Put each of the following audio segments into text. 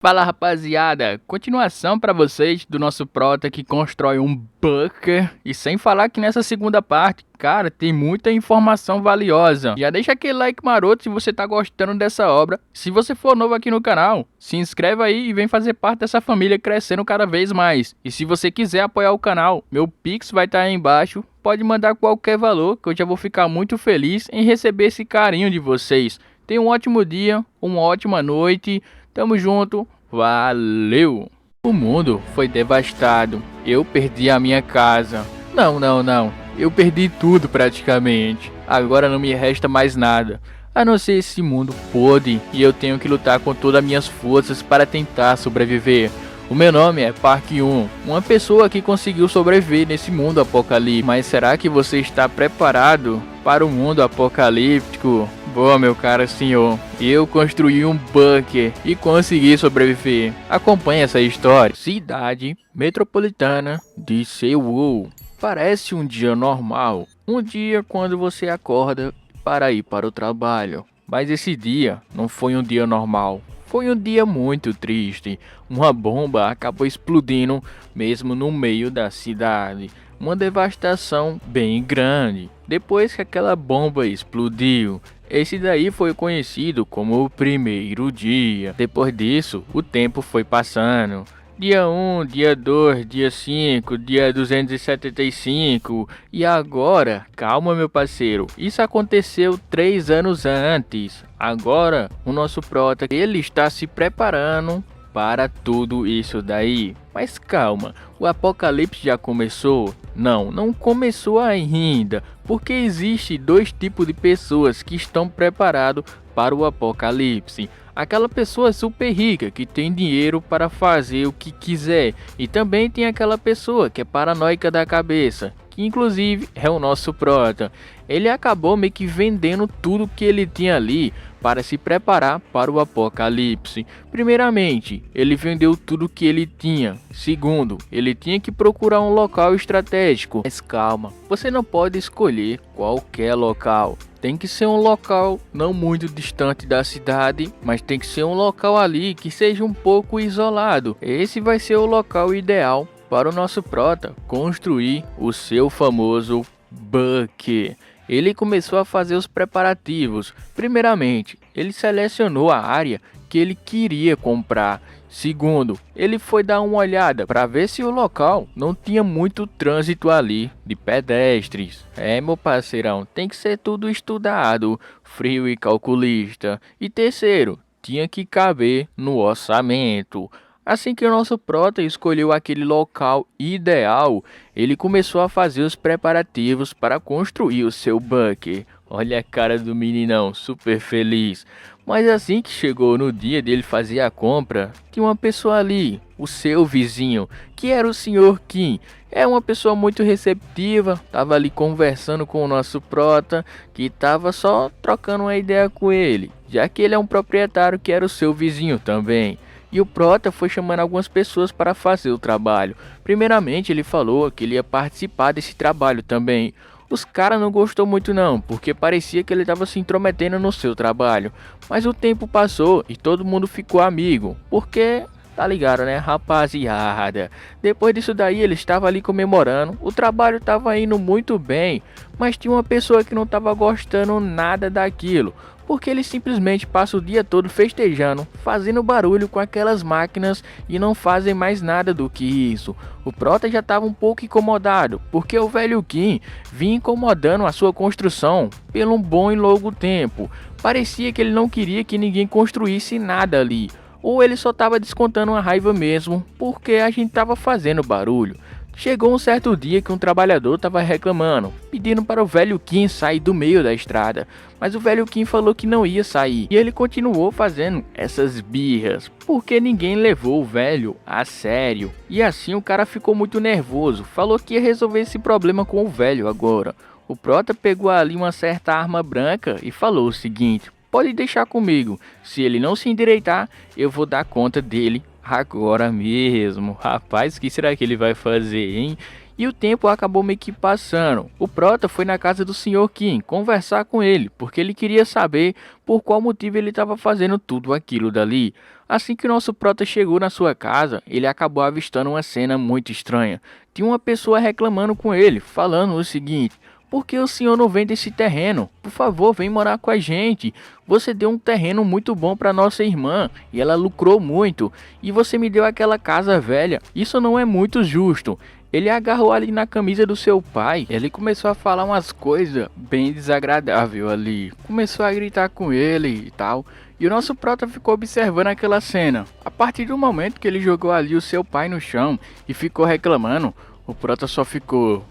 Fala rapaziada, continuação pra vocês do nosso prota que constrói um bunker. E sem falar que nessa segunda parte, cara, tem muita informação valiosa. Já deixa aquele like maroto se você tá gostando dessa obra. Se você for novo aqui no canal, se inscreve aí e vem fazer parte dessa família crescendo cada vez mais. E se você quiser apoiar o canal, meu Pix vai estar aí embaixo. Pode mandar qualquer valor que eu já vou ficar muito feliz em receber esse carinho de vocês. Tenha um ótimo dia, uma ótima noite. Tamo junto, valeu! O mundo foi devastado. Eu perdi a minha casa. Não. Eu perdi tudo praticamente. Agora não me resta mais nada. A não ser esse mundo podre e eu tenho que lutar com todas as minhas forças para tentar sobreviver. O meu nome é Park 1, uma pessoa que conseguiu sobreviver nesse mundo apocalíptico. Mas será que você está preparado para o mundo apocalíptico? Bom, meu caro senhor, eu construí um bunker e consegui sobreviver. Acompanhe essa história. Cidade metropolitana de Seul. Parece um dia normal. Um dia quando você acorda para ir para o trabalho. Mas esse dia não foi um dia normal. Foi um dia muito triste. Uma bomba acabou explodindo mesmo no meio da cidade. Uma devastação bem grande. Depois que aquela bomba explodiu, esse daí foi conhecido como o primeiro dia. Depois disso, o tempo foi passando. Dia 1, dia 2, dia 5, dia 275 e agora, calma meu parceiro, isso aconteceu 3 anos antes. Agora, o nosso prota, ele está se preparando para tudo isso daí. Mas calma, o apocalipse já começou? Não começou ainda, porque existe dois tipos de pessoas que estão preparados para o apocalipse. Aquela pessoa super rica que tem dinheiro para fazer o que quiser, e também tem aquela pessoa que é paranoica da cabeça, que inclusive é o nosso prota. Ele acabou meio que vendendo tudo que ele tinha ali para se preparar para o apocalipse. Primeiramente, ele vendeu tudo que ele tinha. Segundo, ele tinha que procurar um local estratégico. Mas calma, você não pode escolher qualquer local. Tem que ser um local não muito distante da cidade, mas tem que ser um local ali que seja um pouco isolado. Esse vai ser o local ideal para o nosso prota construir o seu famoso bunker. Ele começou a fazer os preparativos. Primeiramente, ele selecionou a área que ele queria comprar. Segundo, ele foi dar uma olhada para ver se o local não tinha muito trânsito ali de pedestres. Meu parceirão, tem que ser tudo estudado, frio e calculista. E terceiro, tinha que caber no orçamento. Assim que o nosso prota escolheu aquele local ideal, ele começou a fazer os preparativos para construir o seu bunker. Olha a cara do meninão, super feliz. Mas assim que chegou no dia dele fazer a compra, tinha uma pessoa ali, o seu vizinho, que era o Sr. Kim. É uma pessoa muito receptiva, tava ali conversando com o nosso prota, que tava só trocando uma ideia com ele, já que ele é um proprietário que era o seu vizinho também. E o prota foi chamando algumas pessoas para fazer o trabalho. Primeiramente ele falou que ele ia participar desse trabalho também. Os caras não gostou muito não, porque parecia que ele estava se intrometendo no seu trabalho. Mas o tempo passou e todo mundo ficou amigo, porque tá ligado, né, rapaziada? Depois disso daí ele estava ali comemorando, o trabalho estava indo muito bem, mas tinha uma pessoa que não estava gostando nada daquilo. Porque ele simplesmente passa o dia todo festejando, fazendo barulho com aquelas máquinas e não fazem mais nada do que isso. O prota já estava um pouco incomodado, porque o velho Kim vinha incomodando a sua construção pelo um bom e longo tempo. Parecia que ele não queria que ninguém construísse nada ali, ou ele só estava descontando uma raiva mesmo, porque a gente estava fazendo barulho. Chegou um certo dia que um trabalhador estava reclamando, pedindo para o velho Kim sair do meio da estrada, mas o velho Kim falou que não ia sair, e ele continuou fazendo essas birras, porque ninguém levou o velho a sério. E assim o cara ficou muito nervoso, falou que ia resolver esse problema com o velho agora. O prota pegou ali uma certa arma branca e falou o seguinte: pode deixar comigo, se ele não se endireitar, eu vou dar conta dele agora mesmo. Rapaz, o que será que ele vai fazer, hein? E o tempo acabou meio que passando. O Prota foi na casa do Sr. Kim conversar com ele, porque ele queria saber por qual motivo ele estava fazendo tudo aquilo dali. Assim que o nosso Prota chegou na sua casa, ele acabou avistando uma cena muito estranha. Tinha uma pessoa reclamando com ele, falando o seguinte: por que o senhor não vende esse terreno? Por favor, vem morar com a gente. Você deu um terreno muito bom para nossa irmã e ela lucrou muito. E você me deu aquela casa velha. Isso não é muito justo. Ele agarrou ali na camisa do seu pai. Ele começou a falar umas coisas bem desagradáveis ali. Começou a gritar com ele e tal. E o nosso Prota ficou observando aquela cena. A partir do momento que ele jogou ali o seu pai no chão e ficou reclamando, o Prota só ficou,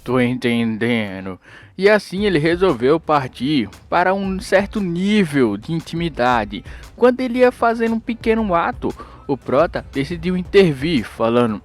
tô entendendo. E assim ele resolveu partir para um certo nível de intimidade. Quando ele ia fazendo um pequeno ato, o Prota decidiu intervir, falando: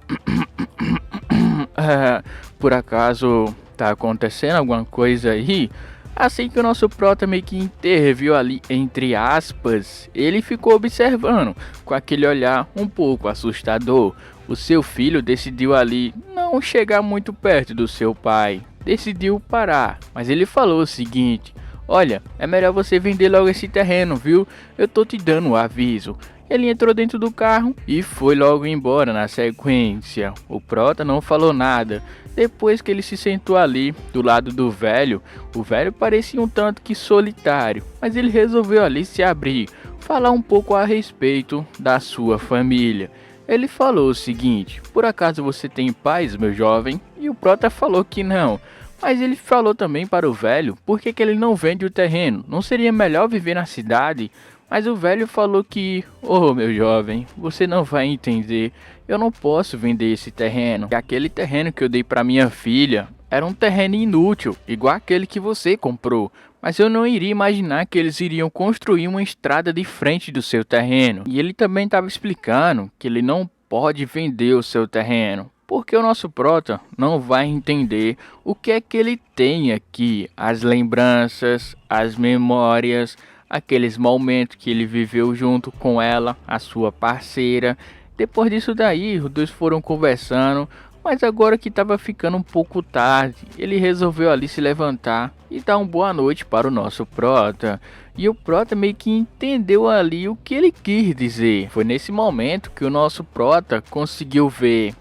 por acaso tá acontecendo alguma coisa aí? Assim que o nosso Prota meio que interviu ali, entre aspas, ele ficou observando com aquele olhar um pouco assustador. O seu filho decidiu ali não chegar muito perto do seu pai, decidiu parar, mas ele falou o seguinte: olha, é melhor você vender logo esse terreno, viu? Eu tô te dando um aviso. Ele entrou dentro do carro e foi logo embora na sequência. O Prota não falou nada. Depois que ele se sentou ali do lado do velho, o velho parecia um tanto que solitário, mas ele resolveu ali se abrir, falar um pouco a respeito da sua família. Ele falou o seguinte: por acaso você tem pais, meu jovem? E o Prota falou que não. Mas ele falou também para o velho por que ele não vende o terreno. Não seria melhor viver na cidade? Mas o velho falou que, meu jovem, você não vai entender. Eu não posso vender esse terreno. Aquele terreno que eu dei para minha filha era um terreno inútil, igual aquele que você comprou. Mas eu não iria imaginar que eles iriam construir uma estrada de frente do seu terreno. E ele também estava explicando que ele não pode vender o seu terreno, porque o nosso Prota não vai entender o que é que ele tem aqui. As lembranças, as memórias, aqueles momentos que ele viveu junto com ela, a sua parceira. Depois disso daí, os dois foram conversando. Mas agora que estava ficando um pouco tarde, ele resolveu ali se levantar e dar uma boa noite para o nosso Prota. E o Prota meio que entendeu ali o que ele quis dizer. Foi nesse momento que o nosso Prota conseguiu ver.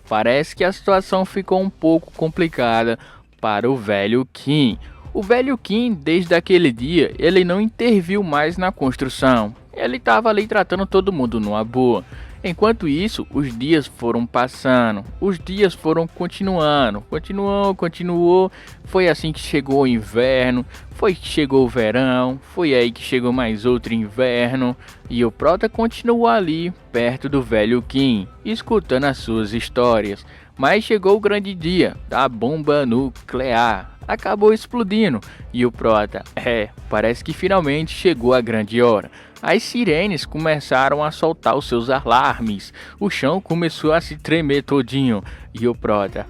Parece que a situação ficou um pouco complicada para o velho Kim. O velho Kim, desde aquele dia, ele não interviu mais na construção. Ele estava ali tratando todo mundo numa boa. Enquanto isso, os dias foram passando, os dias foram continuou. Foi assim que chegou o inverno, foi que chegou o verão, foi aí que chegou mais outro inverno. E o Prota continuou ali, perto do velho Kim, escutando as suas histórias. Mas chegou o grande dia da bomba nuclear. Acabou explodindo e o Prota, parece que finalmente chegou a grande hora. As sirenes começaram a soltar os seus alarmes, o chão começou a se tremer todinho e o Prota,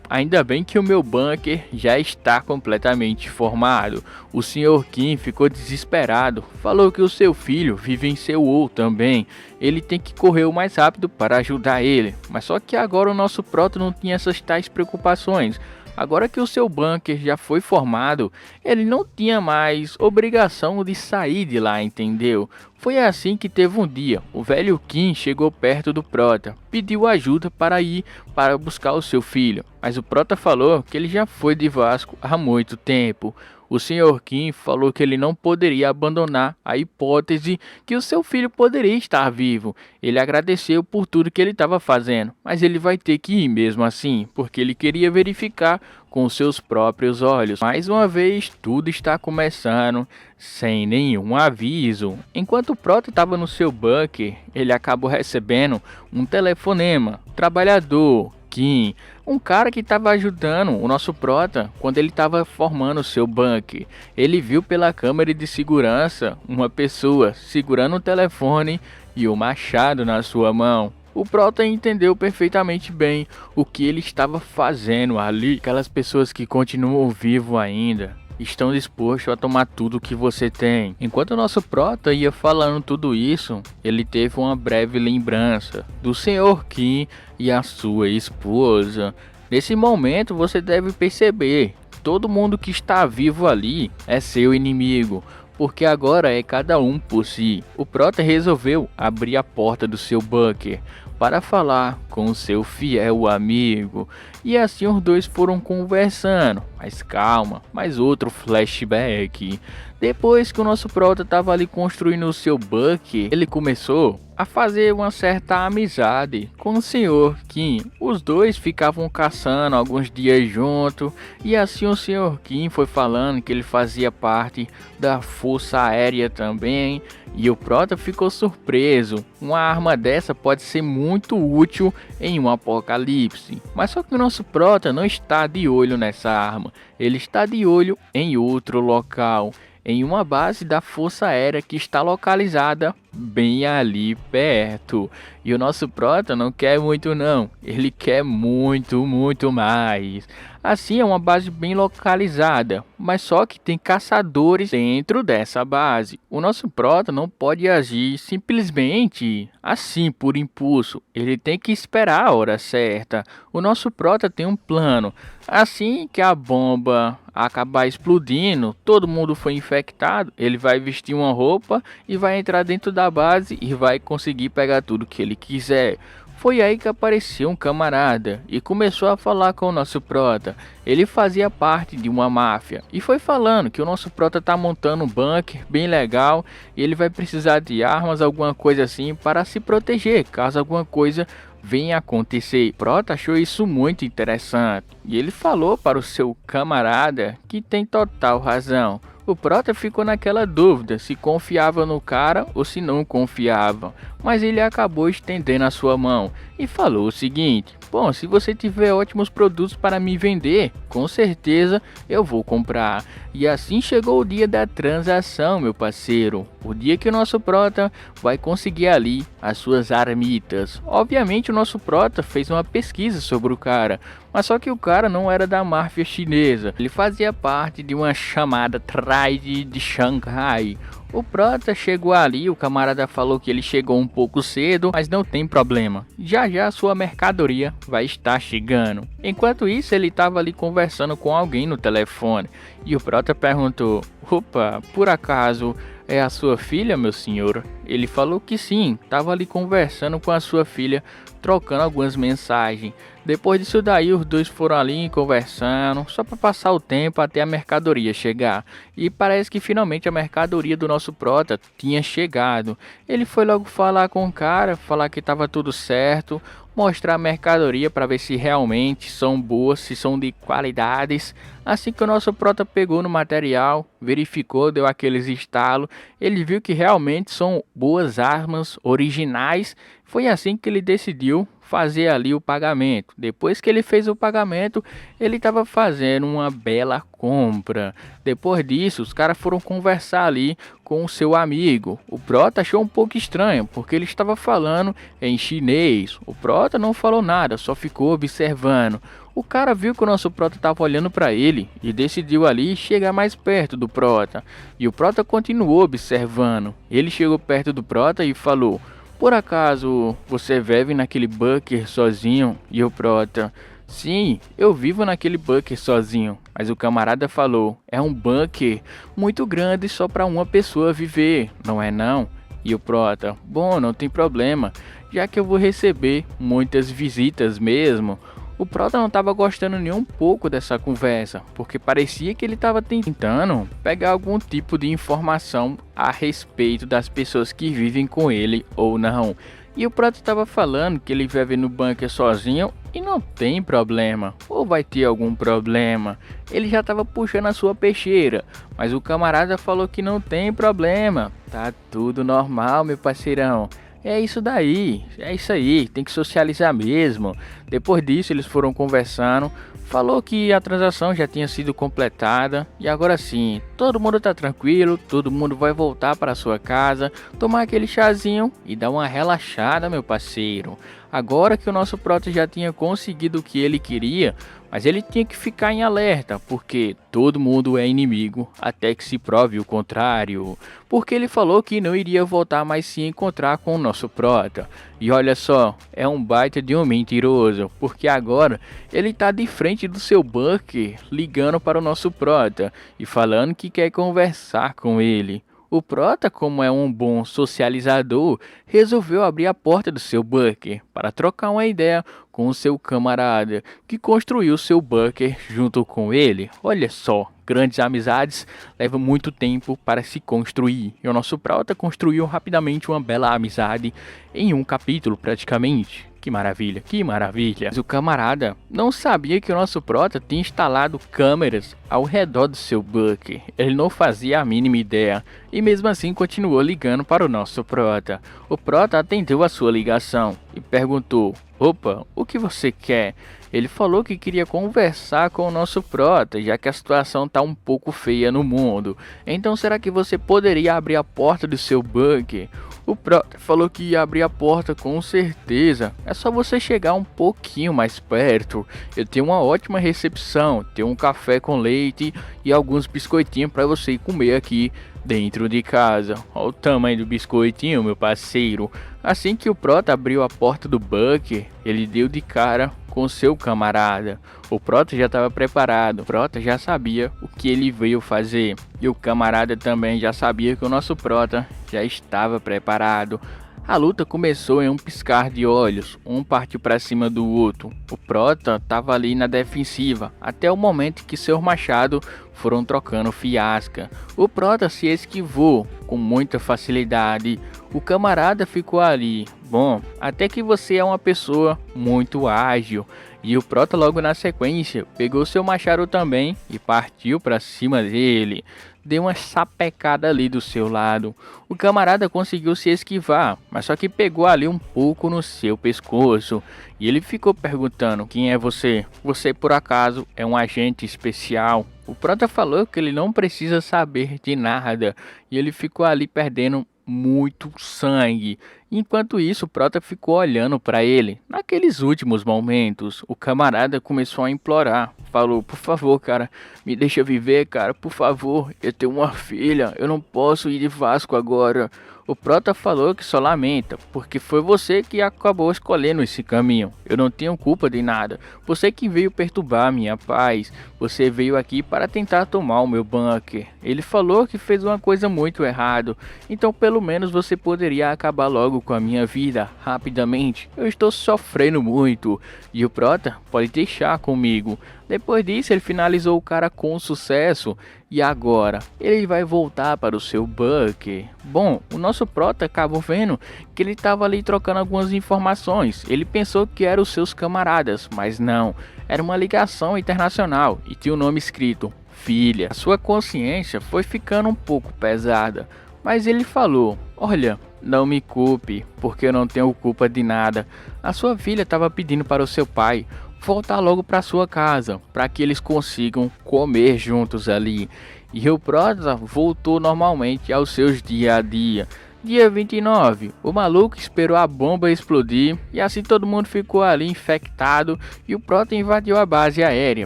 ainda bem que o meu bunker já está completamente formado. O Sr. Kim ficou desesperado, falou que o seu filho vivenciou também, ele tem que correr o mais rápido para ajudar ele, mas só que agora o nosso Prota não tinha essas tais preocupações. Agora que o seu bunker já foi formado, ele não tinha mais obrigação de sair de lá, entendeu? Foi assim que teve um dia, o velho Kim chegou perto do Prota, pediu ajuda para ir para buscar o seu filho, mas o Prota falou que ele já foi de Vasco há muito tempo. O Sr. Kim falou que ele não poderia abandonar a hipótese que o seu filho poderia estar vivo. Ele agradeceu por tudo que ele estava fazendo, mas ele vai ter que ir mesmo assim, porque ele queria verificar com seus próprios olhos. Mais uma vez, tudo está começando sem nenhum aviso. Enquanto o Prota estava no seu bunker, ele acabou recebendo um telefonema. Trabalhador Kim, um cara que estava ajudando o nosso Prota quando ele estava formando o seu bunker. Ele viu pela câmera de segurança uma pessoa segurando o telefone e o machado na sua mão. O Prota entendeu perfeitamente bem o que ele estava fazendo ali. Aquelas pessoas que continuam vivos ainda, estão dispostos a tomar tudo que você tem. Enquanto o nosso prota ia falando tudo isso, ele teve uma breve lembrança do Sr. Kim e a sua esposa. Nesse momento você deve perceber, todo mundo que está vivo ali é seu inimigo, porque agora é cada um por si. O prota resolveu abrir a porta do seu bunker para falar com o seu fiel amigo, e assim os dois foram conversando. Mas calma, mais outro flashback. Depois que o nosso prota estava ali construindo o seu bunker, ele começou a fazer uma certa amizade com o Sr. Kim. Os dois ficavam caçando alguns dias juntos, e assim o Sr. Kim foi falando que ele fazia parte da Força Aérea também, e o prota ficou surpreso. Uma arma dessa pode ser muito útil em um apocalipse, mas só que o nosso prota não está de olho nessa arma, ele está de olho em outro local, em uma base da Força Aérea que está localizada bem ali perto. E o nosso prota não quer muito não, ele quer muito mais. Assim, é uma base bem localizada, mas só que tem caçadores dentro dessa base. O nosso prota não pode agir simplesmente assim por impulso, ele tem que esperar a hora certa. O nosso prota tem um plano. Assim que a bomba acabar explodindo, todo mundo foi infectado, ele vai vestir uma roupa e vai entrar dentro da base e vai conseguir pegar tudo que ele quiser. Foi aí que apareceu um camarada e começou a falar com o nosso prota. Ele fazia parte de uma máfia e foi falando que o nosso prota tá montando um bunker bem legal e ele vai precisar de armas, alguma coisa assim, para se proteger caso alguma coisa venha acontecer. O prota achou isso muito interessante e ele falou para o seu camarada que tem total razão. O prota ficou naquela dúvida se confiava no cara ou se não confiava, mas ele acabou estendendo a sua mão e falou o seguinte: bom, se você tiver ótimos produtos para me vender, com certeza eu vou comprar. E assim chegou o dia da transação, meu parceiro. O dia que o nosso prota vai conseguir ali as suas armitas. Obviamente o nosso prota fez uma pesquisa sobre o cara, mas só que o cara não era da máfia chinesa. Ele fazia parte de uma chamada Trade de Shanghai. O prota chegou ali, o camarada falou que ele chegou um pouco cedo, mas não tem problema. Já já sua mercadoria vai estar chegando. Enquanto isso, ele estava ali conversando com alguém no telefone. E o prota perguntou: opa, por acaso é a sua filha, meu senhor? Ele falou que sim, estava ali conversando com a sua filha, trocando algumas mensagens. Depois disso daí, os dois foram ali conversando, só para passar o tempo até a mercadoria chegar. E parece que finalmente a mercadoria do nosso prota tinha chegado. Ele foi logo falar com o cara, falar que estava tudo certo, mostrar a mercadoria para ver se realmente são boas, se são de qualidades. Assim que o nosso prota pegou no material, verificou, deu aqueles estalos, ele viu que realmente são boas armas originais. Foi assim que ele decidiu fazer ali o pagamento. Depois que ele fez o pagamento, ele estava fazendo uma bela compra. Depois disso, os caras foram conversar ali com o seu amigo. O prota achou um pouco estranho, porque ele estava falando em chinês. O prota não falou nada, só ficou observando. O cara viu que o nosso prota estava olhando para ele e decidiu ali chegar mais perto do prota. E o prota continuou observando. Ele chegou perto do prota e falou: por acaso você vive naquele bunker sozinho? E o prota: sim, eu vivo naquele bunker sozinho. Mas o camarada falou: é um bunker muito grande só para uma pessoa viver, não é não? E o prota: bom, não tem problema, já que eu vou receber muitas visitas mesmo. O prota não estava gostando nem um pouco dessa conversa, porque parecia que ele estava tentando pegar algum tipo de informação a respeito das pessoas que vivem com ele ou não. E o prota estava falando que ele vive no bunker sozinho e não tem problema, ou vai ter algum problema. Ele já estava puxando a sua peixeira, mas o camarada falou que não tem problema, tá tudo normal, meu parceirão. É isso daí, é isso aí, tem que socializar mesmo. Depois disso eles foram conversando, falou que a transação já tinha sido completada e agora sim, todo mundo tá tranquilo, todo mundo vai voltar para sua casa, tomar aquele chazinho e dar uma relaxada, meu parceiro. Agora que o nosso prota já tinha conseguido o que ele queria, mas ele tinha que ficar em alerta, porque todo mundo é inimigo até que se prove o contrário. Porque ele falou que não iria voltar mais se encontrar com o nosso prota. E olha só, é um baita de um mentiroso, porque agora ele tá de frente do seu bunker, ligando para o nosso prota e falando que quer conversar com ele. O prota, como é um bom socializador, resolveu abrir a porta do seu bunker para trocar uma ideia com o seu camarada, que construiu seu bunker junto com ele. Olha só, grandes amizades levam muito tempo para se construir, e o nosso prota construiu rapidamente uma bela amizade em um capítulo praticamente. Que maravilha, que maravilha. Mas o camarada não sabia que o nosso prota tinha instalado câmeras ao redor do seu bunker. Ele não fazia a mínima ideia e mesmo assim continuou ligando para o nosso prota. O prota atendeu a sua ligação e perguntou: "Opa, o que você quer?" Ele falou que queria conversar com o nosso prota, já que a situação tá um pouco feia no mundo. Então será que você poderia abrir a porta do seu bunker? O prota falou que ia abrir a porta com certeza. É só você chegar um pouquinho mais perto. Eu tenho uma ótima recepção. Tenho um café com leite e alguns biscoitinhos para você comer aqui dentro de casa. Olha o tamanho do biscoitinho, meu parceiro. Assim que o prota abriu a porta do bunker, ele deu de cara com seu camarada. O prota já estava preparado, o prota já sabia o que ele veio fazer. E o camarada também já sabia que o nosso prota já estava preparado. A luta começou em um piscar de olhos, um partiu para cima do outro. O prota estava ali na defensiva, até o momento que seus machados foram trocando fiasca. O prota se esquivou com muita facilidade. O camarada ficou ali. Bom, até que você é uma pessoa muito ágil. E o prota logo na sequência pegou seu machado também e partiu para cima dele. Deu uma sapecada ali do seu lado. O camarada conseguiu se esquivar, mas só que pegou ali um pouco no seu pescoço. E ele ficou perguntando: "Quem é você? Você por acaso é um agente especial?" O prota falou que ele não precisa saber de nada. E ele ficou ali perdendo muito sangue. Enquanto isso, o prota ficou olhando para ele. Naqueles últimos momentos, o camarada começou a implorar. Falou: "Por favor, cara, me deixa viver, cara, por favor. Eu tenho uma filha, eu não posso ir de Vasco agora." O prota falou que só lamenta, porque foi você que acabou escolhendo esse caminho. Eu não tenho culpa de nada. Você que veio perturbar minha paz. Você veio aqui para tentar tomar o meu bunker. Ele falou que fez uma coisa muito errada. Então pelo menos você poderia acabar logo com a minha vida, rapidamente. Eu estou sofrendo muito. E o prota pode deixar comigo. Depois disso ele finalizou o cara com sucesso. E agora, ele vai voltar para o seu bunker. Bom, o nosso prota acabou vendo que ele estava ali trocando algumas informações. Ele pensou que eram os seus camaradas, mas não. Era uma ligação internacional e tinha o nome escrito filha. A sua consciência foi ficando um pouco pesada, mas ele falou: "Olha, não me culpe, porque eu não tenho culpa de nada. A sua filha estava pedindo para o seu pai voltar logo para sua casa, para que eles consigam comer juntos ali." E o prota voltou normalmente aos seus dia a dia. Dia 29, o maluco esperou a bomba explodir e assim todo mundo ficou ali infectado e o prota invadiu a base aérea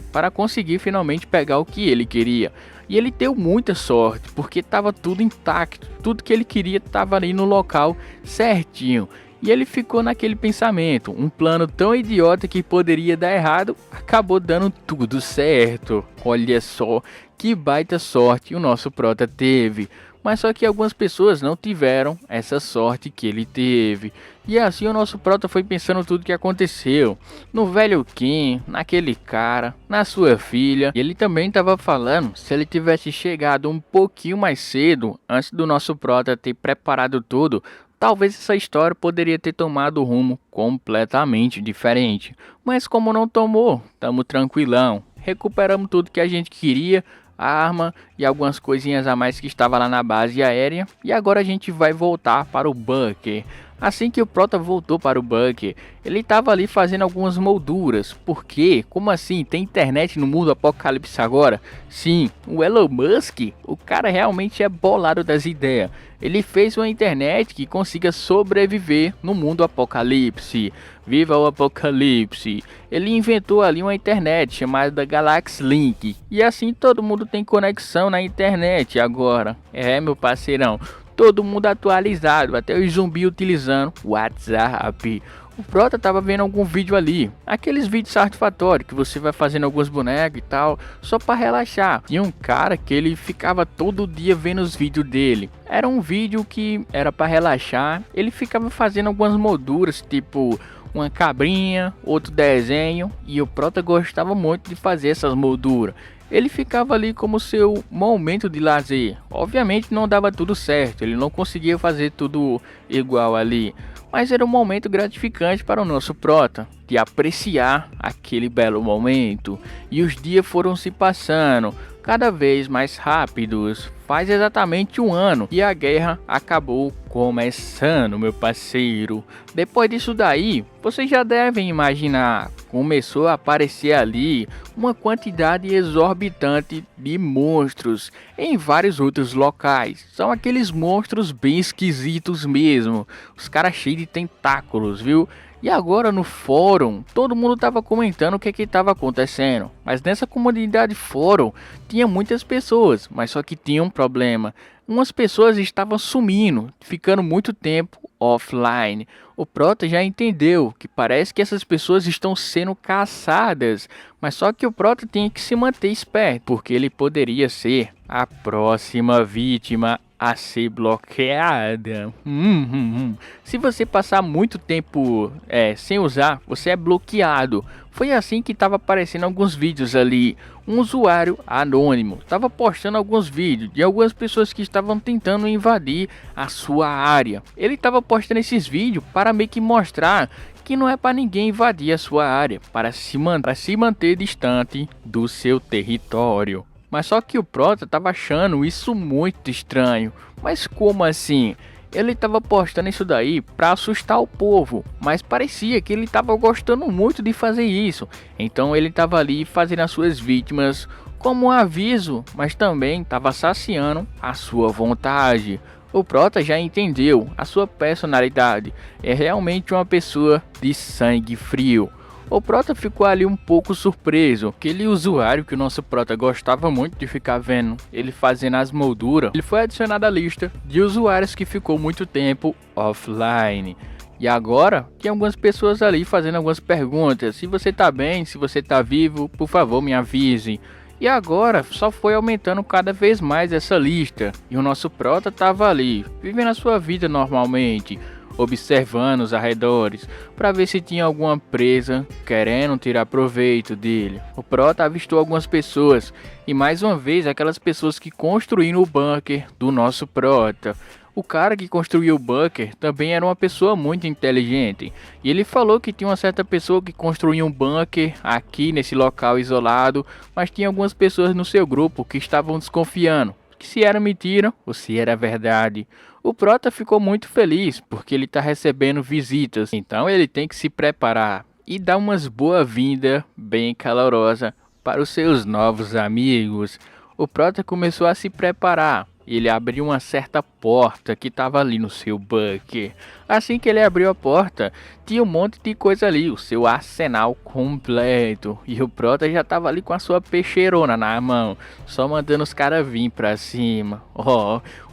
para conseguir finalmente pegar o que ele queria. E ele deu muita sorte, porque estava tudo intacto, tudo que ele queria estava ali no local certinho. E ele ficou naquele pensamento, um plano tão idiota que poderia dar errado, acabou dando tudo certo. Olha só, que baita sorte o nosso prota teve. Mas só que algumas pessoas não tiveram essa sorte que ele teve. E assim o nosso prota foi pensando tudo que aconteceu. No velho Kim, naquele cara, na sua filha. E ele também estava falando, se ele tivesse chegado um pouquinho mais cedo, antes do nosso prota ter preparado tudo, talvez essa história poderia ter tomado um rumo completamente diferente. Mas como não tomou, tamo tranquilão. Recuperamos tudo que a gente queria, a arma e algumas coisinhas a mais que estava lá na base aérea. E agora a gente vai voltar para o bunker. Assim que o Prota voltou para o bunker, ele estava ali fazendo algumas molduras. Por quê? Como assim? Tem internet no mundo apocalipse agora? Sim, o Elon Musk, o cara realmente é bolado das ideias. Ele fez uma internet que consiga sobreviver no mundo apocalipse. Viva o apocalipse! Ele inventou ali uma internet chamada Galaxy Link. E assim todo mundo tem conexão na internet agora. É, meu parceirão. Todo mundo atualizado, até os zumbis utilizando WhatsApp. O Prota tava vendo algum vídeo ali, aqueles vídeos satisfatórios que você vai fazendo alguns bonecos e tal, só para relaxar. Tinha um cara que ele ficava todo dia vendo os vídeos dele. Era um vídeo que era para relaxar, ele ficava fazendo algumas molduras, tipo uma cabrinha, outro desenho, e o Prota gostava muito de fazer essas molduras. Ele ficava ali como seu momento de lazer. Obviamente não dava tudo certo, ele não conseguia fazer tudo igual ali, mas era um momento gratificante para o nosso Prota, de apreciar aquele belo momento. E os dias foram se passando, cada vez mais rápidos. Faz exatamente um ano e a guerra acabou começando, meu parceiro. Depois disso daí, vocês já devem imaginar, começou a aparecer ali uma quantidade exorbitante de monstros em vários outros locais. São aqueles monstros bem esquisitos mesmo, os caras cheios de tentáculos, viu? E agora no fórum, todo mundo estava comentando o que estava acontecendo. Mas nessa comunidade fórum, tinha muitas pessoas, mas só que tinha um problema. Umas pessoas estavam sumindo, ficando muito tempo offline. O Prota já entendeu que parece que essas pessoas estão sendo caçadas. Mas só que o Prota tem que se manter esperto, porque ele poderia ser a próxima vítima a ser bloqueada. Se você passar muito tempo sem usar, você é bloqueado. Foi assim que estava aparecendo alguns vídeos ali. Um usuário anônimo estava postando alguns vídeos de algumas pessoas que estavam tentando invadir a sua área. Ele estava postando esses vídeos para meio que mostrar que não é para ninguém invadir a sua área, para se manter distante do seu território. Mas só que o Prota tava achando isso muito estranho. Mas como assim? Ele tava postando isso daí para assustar o povo, mas parecia que ele tava gostando muito de fazer isso. Então ele tava ali fazendo as suas vítimas como um aviso, mas também tava saciando a sua vontade. O Prota já entendeu a sua personalidade, é realmente uma pessoa de sangue frio. O Prota ficou ali um pouco surpreso. Aquele usuário que o nosso Prota gostava muito de ficar vendo ele fazendo as molduras, ele foi adicionado à lista de usuários que ficou muito tempo offline. E agora tem algumas pessoas ali fazendo algumas perguntas. Se você tá bem, se você tá vivo, por favor me avise. E agora só foi aumentando cada vez mais essa lista. E o nosso Prota tava ali, vivendo a sua vida normalmente, observando os arredores para ver se tinha alguma presa querendo tirar proveito dele. O Prota avistou algumas pessoas e mais uma vez aquelas pessoas que construíram o bunker do nosso Prota. O cara que construiu o bunker também era uma pessoa muito inteligente e ele falou que tinha uma certa pessoa que construía um bunker aqui nesse local isolado, mas tinha algumas pessoas no seu grupo que estavam desconfiando que se era mentira ou se era verdade. O Prota ficou muito feliz porque ele está recebendo visitas, então ele tem que se preparar e dar umas boas-vindas bem calorosas para os seus novos amigos. O Prota começou a se preparar. Ele abriu uma certa porta que estava ali no seu bunker. Assim que ele abriu a porta, tinha um monte de coisa ali, o seu arsenal completo. E o Prota já estava ali com a sua peixeirona na mão, só mandando os caras vir pra cima.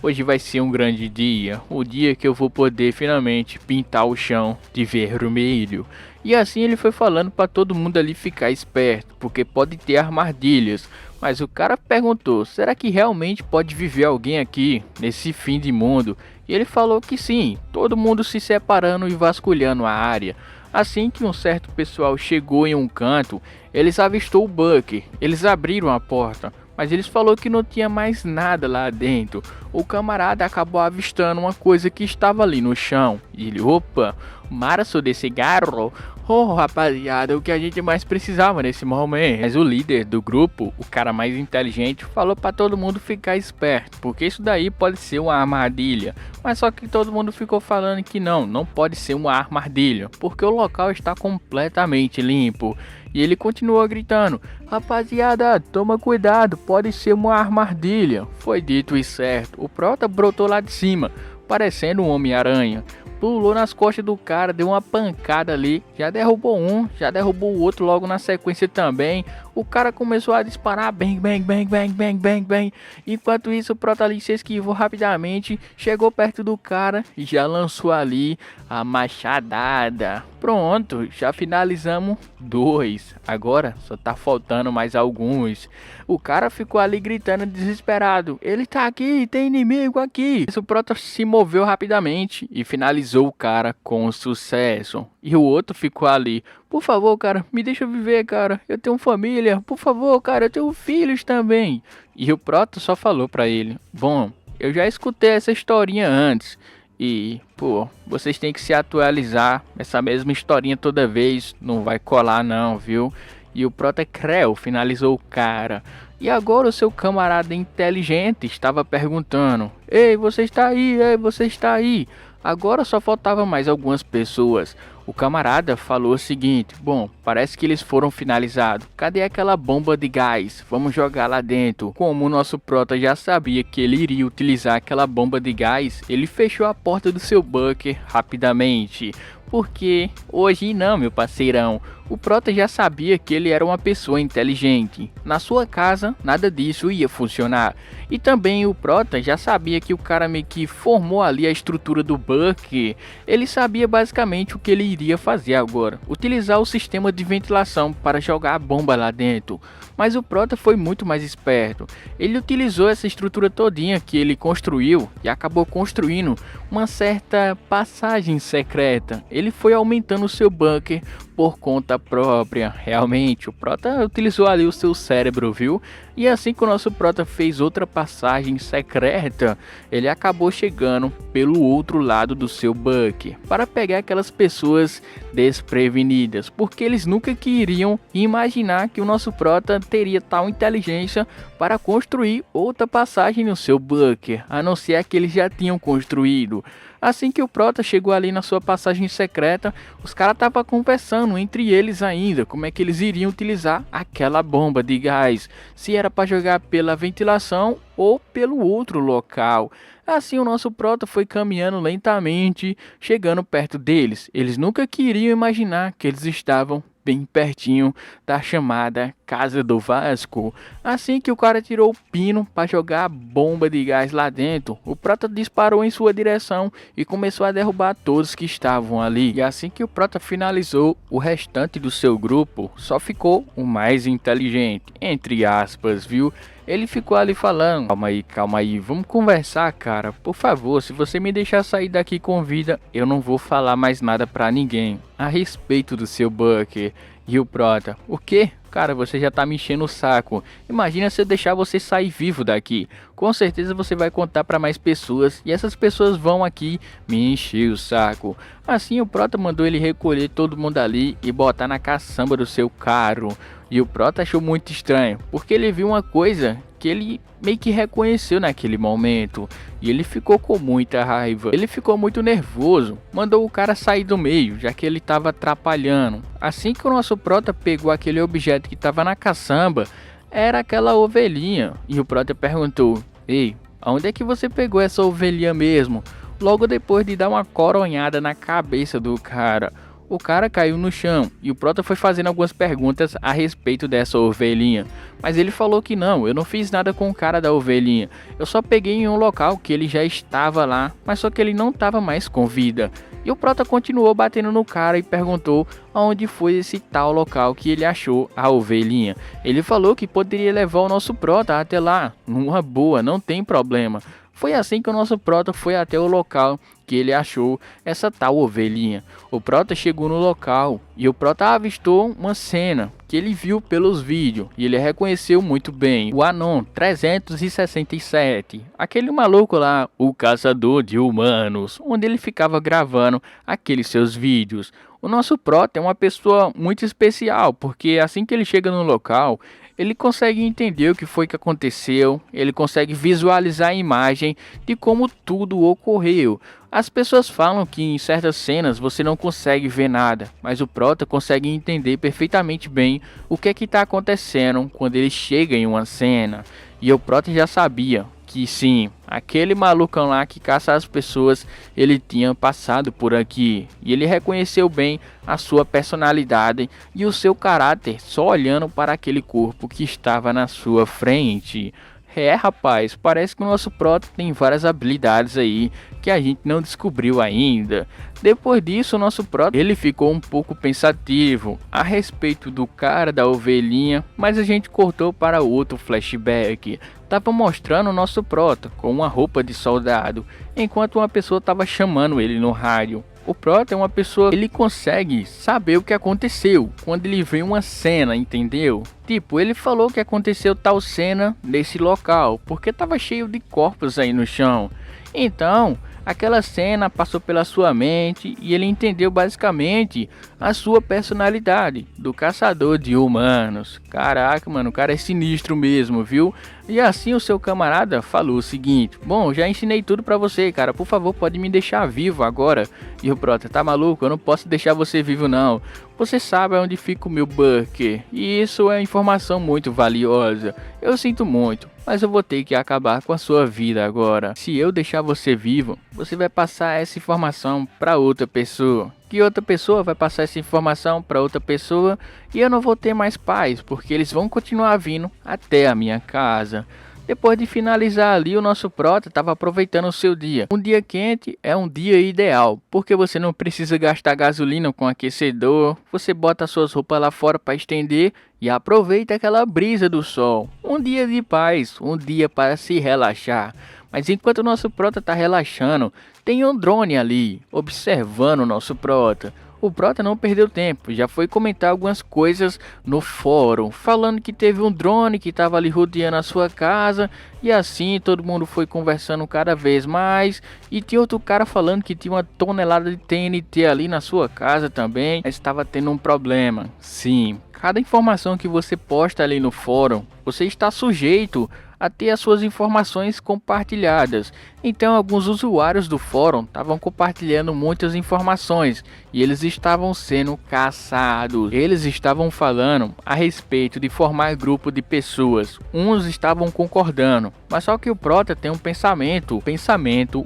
Hoje vai ser um grande dia, o dia que eu vou poder finalmente pintar o chão de vermelho. E assim ele foi falando para todo mundo ali ficar esperto, porque pode ter armadilhas. Mas o cara perguntou, será que realmente pode viver alguém aqui, nesse fim de mundo? E ele falou que sim, todo mundo se separando e vasculhando a área. Assim que um certo pessoal chegou em um canto, eles avistou o bunker, eles abriram a porta. Mas eles falou que não tinha mais nada lá dentro. O camarada acabou avistando uma coisa que estava ali no chão. E ele, opa, maço de cigarro, Oh, rapaziada, o que a gente mais precisava nesse momento. Mas o líder do grupo, o cara mais inteligente, falou pra todo mundo ficar esperto, porque isso daí pode ser uma armadilha. Mas só que todo mundo ficou falando que não pode ser uma armadilha, porque o local está completamente limpo. E ele continuou gritando: rapaziada, toma cuidado, pode ser uma armadilha. Foi dito e certo. O prota brotou lá de cima, parecendo um Homem-Aranha. Pulou nas costas do cara, deu uma pancada ali, já derrubou um, já derrubou o outro logo na sequência também. O cara começou a disparar, bang, bang, bang, bang, bang, bang, bang. Enquanto isso, o prota ali se esquivou rapidamente, chegou perto do cara e já lançou ali a machadada. Pronto, já finalizamos 2. Agora só tá faltando mais alguns. O cara ficou ali gritando desesperado: ele tá aqui, tem inimigo aqui. O prota se moveu rapidamente e finalizou o cara com sucesso. E o outro ficou ali: por favor, cara, me deixa viver, cara. Eu tenho família. Por favor, cara, eu tenho filhos também. E o prota só falou pra ele: bom, eu já escutei essa historinha antes. E, pô, vocês têm que se atualizar. Essa mesma historinha toda vez não vai colar não, viu? E o prota Creu finalizou o cara. E agora o seu camarada inteligente estava perguntando: ei, você está aí? Ei, você está aí? Agora só faltava mais algumas pessoas. O camarada falou o seguinte: bom, parece que eles foram finalizados. Cadê aquela bomba de gás? Vamos jogar lá dentro. Como o nosso prota já sabia que ele iria utilizar aquela bomba de gás, ele fechou a porta do seu bunker rapidamente. Porque hoje não, meu parceirão. O prota já sabia que ele era uma pessoa inteligente. Na sua casa, nada disso ia funcionar. E também o prota já sabia que o cara meio que formou ali a estrutura do bunker. Ele sabia basicamente o que ele iria fazer agora: utilizar o sistema de ventilação para jogar a bomba lá dentro. Mas o prota foi muito mais esperto. Ele utilizou essa estrutura todinha que ele construiu e acabou construindo uma certa passagem secreta. Ele foi aumentando o seu bunker por conta própria. Realmente, o prota utilizou ali o seu cérebro, viu? E assim que o nosso prota fez outra passagem secreta, ele acabou chegando pelo outro lado do seu bunker para pegar aquelas pessoas desprevenidas, porque eles nunca queriam imaginar que o nosso prota teria tal inteligência para construir outra passagem no seu bunker, a não ser a que eles já tinham construído. Assim que o prota chegou ali na sua passagem secreta, os caras estavam conversando entre eles ainda como é que eles iriam utilizar aquela bomba de gás, se era para jogar pela ventilação ou pelo outro local. Assim o nosso prota foi caminhando lentamente, chegando perto deles. Eles nunca queriam imaginar que eles estavam bem pertinho da chamada Casa do Vasco. Assim que o cara tirou o pino para jogar a bomba de gás lá dentro, o prota disparou em sua direção e começou a derrubar todos que estavam ali. E assim que o prota finalizou, o restante do seu grupo só ficou o mais inteligente, entre aspas, viu? Ele ficou ali falando: calma aí, vamos conversar, cara. Por favor, se você me deixar sair daqui com vida, eu não vou falar mais nada pra ninguém a respeito do seu bunker. E o prota: o quê? Cara, você já tá me enchendo o saco. Imagina se eu deixar você sair vivo daqui. Com certeza você vai contar pra mais pessoas e essas pessoas vão aqui me encher o saco. Assim o prota mandou ele recolher todo mundo ali e botar na caçamba do seu carro. E o prota achou muito estranho, porque ele viu uma coisa que ele meio que reconheceu naquele momento. E ele ficou com muita raiva. Ele ficou muito nervoso. Mandou o cara sair do meio, já que ele estava atrapalhando. Assim que o nosso prota pegou aquele objeto que estava na caçamba, era aquela ovelhinha. E o prota perguntou: ei, aonde é que você pegou essa ovelhinha mesmo? Logo depois de dar uma coronhada na cabeça do cara. O cara caiu no chão e o prota foi fazendo algumas perguntas a respeito dessa ovelhinha. Mas ele falou que não, eu não fiz nada com o cara da ovelhinha. Eu só peguei em um local que ele já estava lá, mas só que ele não estava mais com vida. E o prota continuou batendo no cara e perguntou aonde foi esse tal local que ele achou a ovelhinha. Ele falou que poderia levar o nosso prota até lá, numa boa, não tem problema. Foi assim que o nosso prota foi até o local que ele achou essa tal ovelhinha. O prota chegou no local e o prota avistou uma cena que ele viu pelos vídeos e ele reconheceu muito bem: o Anon 367, aquele maluco lá, o caçador de humanos, onde ele ficava gravando aqueles seus vídeos. O nosso prota é uma pessoa muito especial, porque assim que ele chega no local, ele consegue entender o que foi que aconteceu, ele consegue visualizar a imagem de como tudo ocorreu. As pessoas falam que em certas cenas você não consegue ver nada, mas o prota consegue entender perfeitamente bem o que é que está acontecendo quando ele chega em uma cena. E o prota já sabia que sim, aquele malucão lá que caça as pessoas, ele tinha passado por aqui. E ele reconheceu bem a sua personalidade e o seu caráter só olhando para aquele corpo que estava na sua frente. É, rapaz, parece que o nosso prota tem várias habilidades aí que a gente não descobriu ainda. Depois disso, o nosso prota, ele ficou um pouco pensativo a respeito do cara da ovelhinha, mas a gente cortou para outro flashback. Tava mostrando o nosso prota com uma roupa de soldado, enquanto uma pessoa estava chamando ele no rádio. O prota é uma pessoa, ele consegue saber o que aconteceu quando ele vê uma cena, entendeu? Tipo, ele falou que aconteceu tal cena nesse local, porque tava cheio de corpos aí no chão. Então, aquela cena passou pela sua mente e ele entendeu basicamente a sua personalidade do caçador de humanos. Caraca, mano, o cara é sinistro mesmo, viu? E assim o seu camarada falou o seguinte: bom, já ensinei tudo pra você, cara, por favor, pode me deixar vivo agora. E o prota: tá maluco? Eu não posso deixar você vivo não. Você sabe onde fica o meu bunker, e isso é informação muito valiosa. Eu sinto muito, mas eu vou ter que acabar com a sua vida agora. Se eu deixar você vivo, você vai passar essa informação para outra pessoa, que outra pessoa vai passar essa informação para outra pessoa, e eu não vou ter mais paz, porque eles vão continuar vindo até a minha casa. Depois de finalizar ali, o nosso prota estava aproveitando o seu dia. Um dia quente é um dia ideal, porque você não precisa gastar gasolina com aquecedor, você bota suas roupas lá fora para estender e aproveita aquela brisa do sol. Um dia de paz, um dia para se relaxar. Mas enquanto o nosso prota está relaxando, tem um drone ali, observando o nosso prota. O prota não perdeu tempo, já foi comentar algumas coisas no fórum, falando que teve um drone que estava ali rodeando a sua casa, e assim todo mundo foi conversando cada vez mais, e tinha outro cara falando que tinha uma tonelada de TNT ali na sua casa também, mas estava tendo um problema. Sim, cada informação que você posta ali no fórum, você está sujeito a ter as suas informações compartilhadas. Então alguns usuários do fórum estavam compartilhando muitas informações e eles estavam sendo caçados. Eles estavam falando a respeito de formar grupo de pessoas. Uns estavam concordando, mas só que o prota tem um pensamento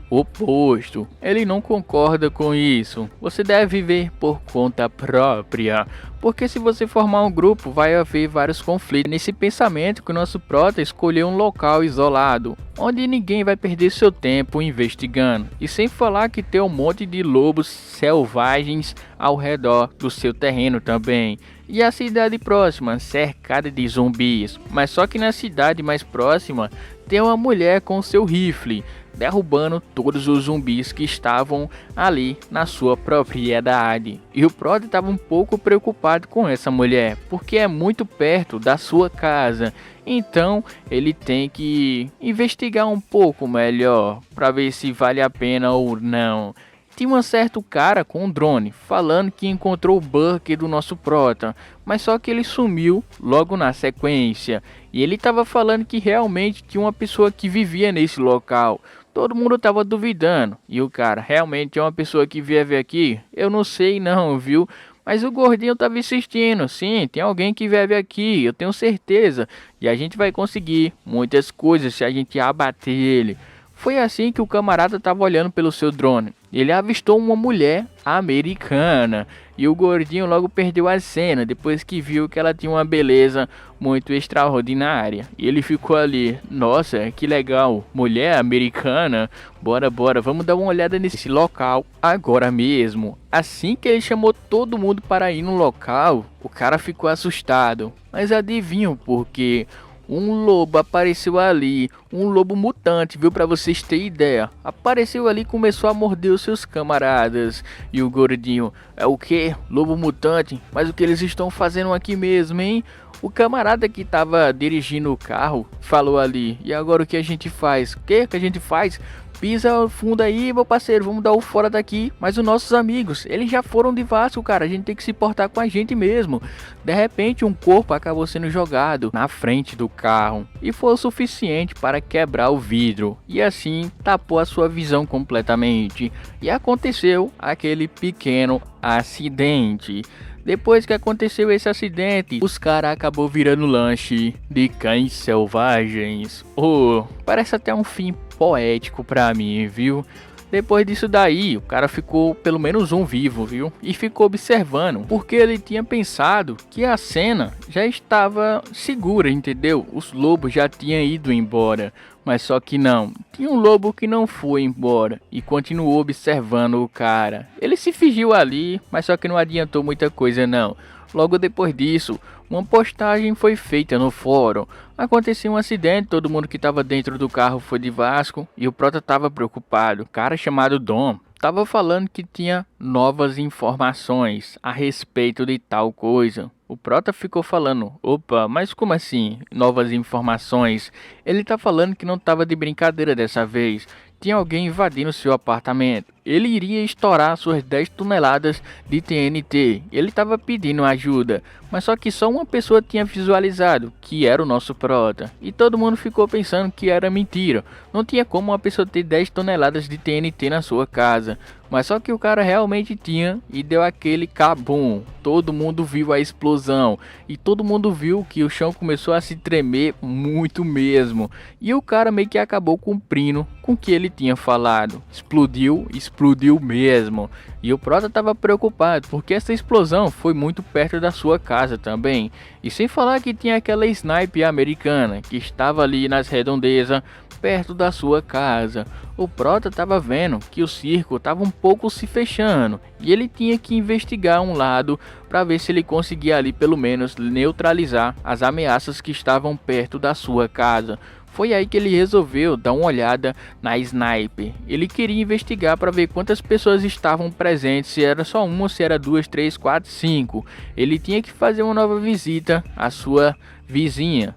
oposto. Ele não concorda com isso. Você deve viver por conta própria, porque se você formar um grupo vai haver vários conflitos. Nesse pensamento que o nosso prota escolheu um local isolado, onde ninguém vai perder seu tempo investigando. E sem falar que tem um monte de lobos selvagens ao redor do seu terreno também. E a cidade próxima, cercada de zumbis. Mas só que na cidade mais próxima tem uma mulher com seu rifle, derrubando todos os zumbis que estavam ali na sua propriedade. E o prota estava um pouco preocupado com essa mulher, porque é muito perto da sua casa. Então ele tem que investigar um pouco melhor para ver se vale a pena ou não. Tinha um certo cara com um drone falando que encontrou o bunker do nosso prota, mas só que ele sumiu logo na sequência. E ele estava falando que realmente tinha uma pessoa que vivia nesse local. Todo mundo estava duvidando. E o cara: realmente é uma pessoa que vive aqui? Eu não sei não, viu? Mas o gordinho estava insistindo: sim, tem alguém que vive aqui, eu tenho certeza. E a gente vai conseguir muitas coisas se a gente abater ele. Foi assim que o camarada estava olhando pelo seu drone. Ele avistou uma mulher americana. E o gordinho logo perdeu a cena depois que viu que ela tinha uma beleza muito extraordinária. E ele ficou ali: nossa, que legal, mulher americana. Bora, vamos dar uma olhada nesse local agora mesmo. Assim que ele chamou todo mundo para ir no local, o cara ficou assustado. Mas adivinham por quê? Um lobo apareceu ali, um lobo mutante, viu, pra vocês terem ideia. Apareceu ali e começou a morder os seus camaradas. E o gordinho: é o que? Lobo mutante? Mas o que eles estão fazendo aqui mesmo, hein? O camarada que estava dirigindo o carro falou ali: e agora o que a gente faz? O que a gente faz? Pisa fundo aí, meu parceiro, vamos dar o fora daqui. Mas os nossos amigos, eles já foram de Vasco, cara, a gente tem que se portar com a gente mesmo. De repente, um corpo acabou sendo jogado na frente do carro e foi o suficiente para quebrar o vidro e assim tapou a sua visão completamente. E aconteceu aquele pequeno acidente. Depois que aconteceu esse acidente, os caras acabou virando lanche de cães selvagens. Oh, parece até um fim poético pra mim, viu? Depois disso daí, o cara ficou pelo menos um vivo, viu? E ficou observando, porque ele tinha pensado que a cena já estava segura, entendeu? Os lobos já tinham ido embora. Mas só que não, tinha um lobo que não foi embora e continuou observando o cara. Ele se fingiu ali, mas só que não adiantou muita coisa não. Logo depois disso, uma postagem foi feita no fórum. Aconteceu um acidente, todo mundo que estava dentro do carro foi de Vasco e o prota estava preocupado. O cara chamado Dom estava falando que tinha novas informações a respeito de tal coisa. O prota ficou falando, opa, mas como assim, novas informações? Ele tá falando que não tava de brincadeira dessa vez. Tinha alguém invadindo seu apartamento. Ele iria estourar suas 10 toneladas de TNT. Ele estava pedindo ajuda, mas só que só uma pessoa tinha visualizado, que era o nosso prota. E todo mundo ficou pensando que era mentira. Não tinha como uma pessoa ter 10 toneladas de TNT na sua casa. Mas só que o cara realmente tinha e deu aquele cabum. Todo mundo viu a explosão e todo mundo viu que o chão começou a se tremer muito mesmo. E o cara meio que acabou cumprindo com o que ele tinha falado. Explodiu mesmo. E o prota estava preocupado porque essa explosão foi muito perto da sua casa também. E sem falar que tinha aquela sniper americana que estava ali nas redondezas perto da sua casa. O prota estava vendo que o circo estava um pouco se fechando e ele tinha que investigar um lado para ver se ele conseguia ali pelo menos neutralizar as ameaças que estavam perto da sua casa. Foi aí que ele resolveu dar uma olhada na sniper. Ele queria investigar para ver quantas pessoas estavam presentes, se era só uma, se era duas, três, quatro, cinco. Ele tinha que fazer uma nova visita à sua vizinha.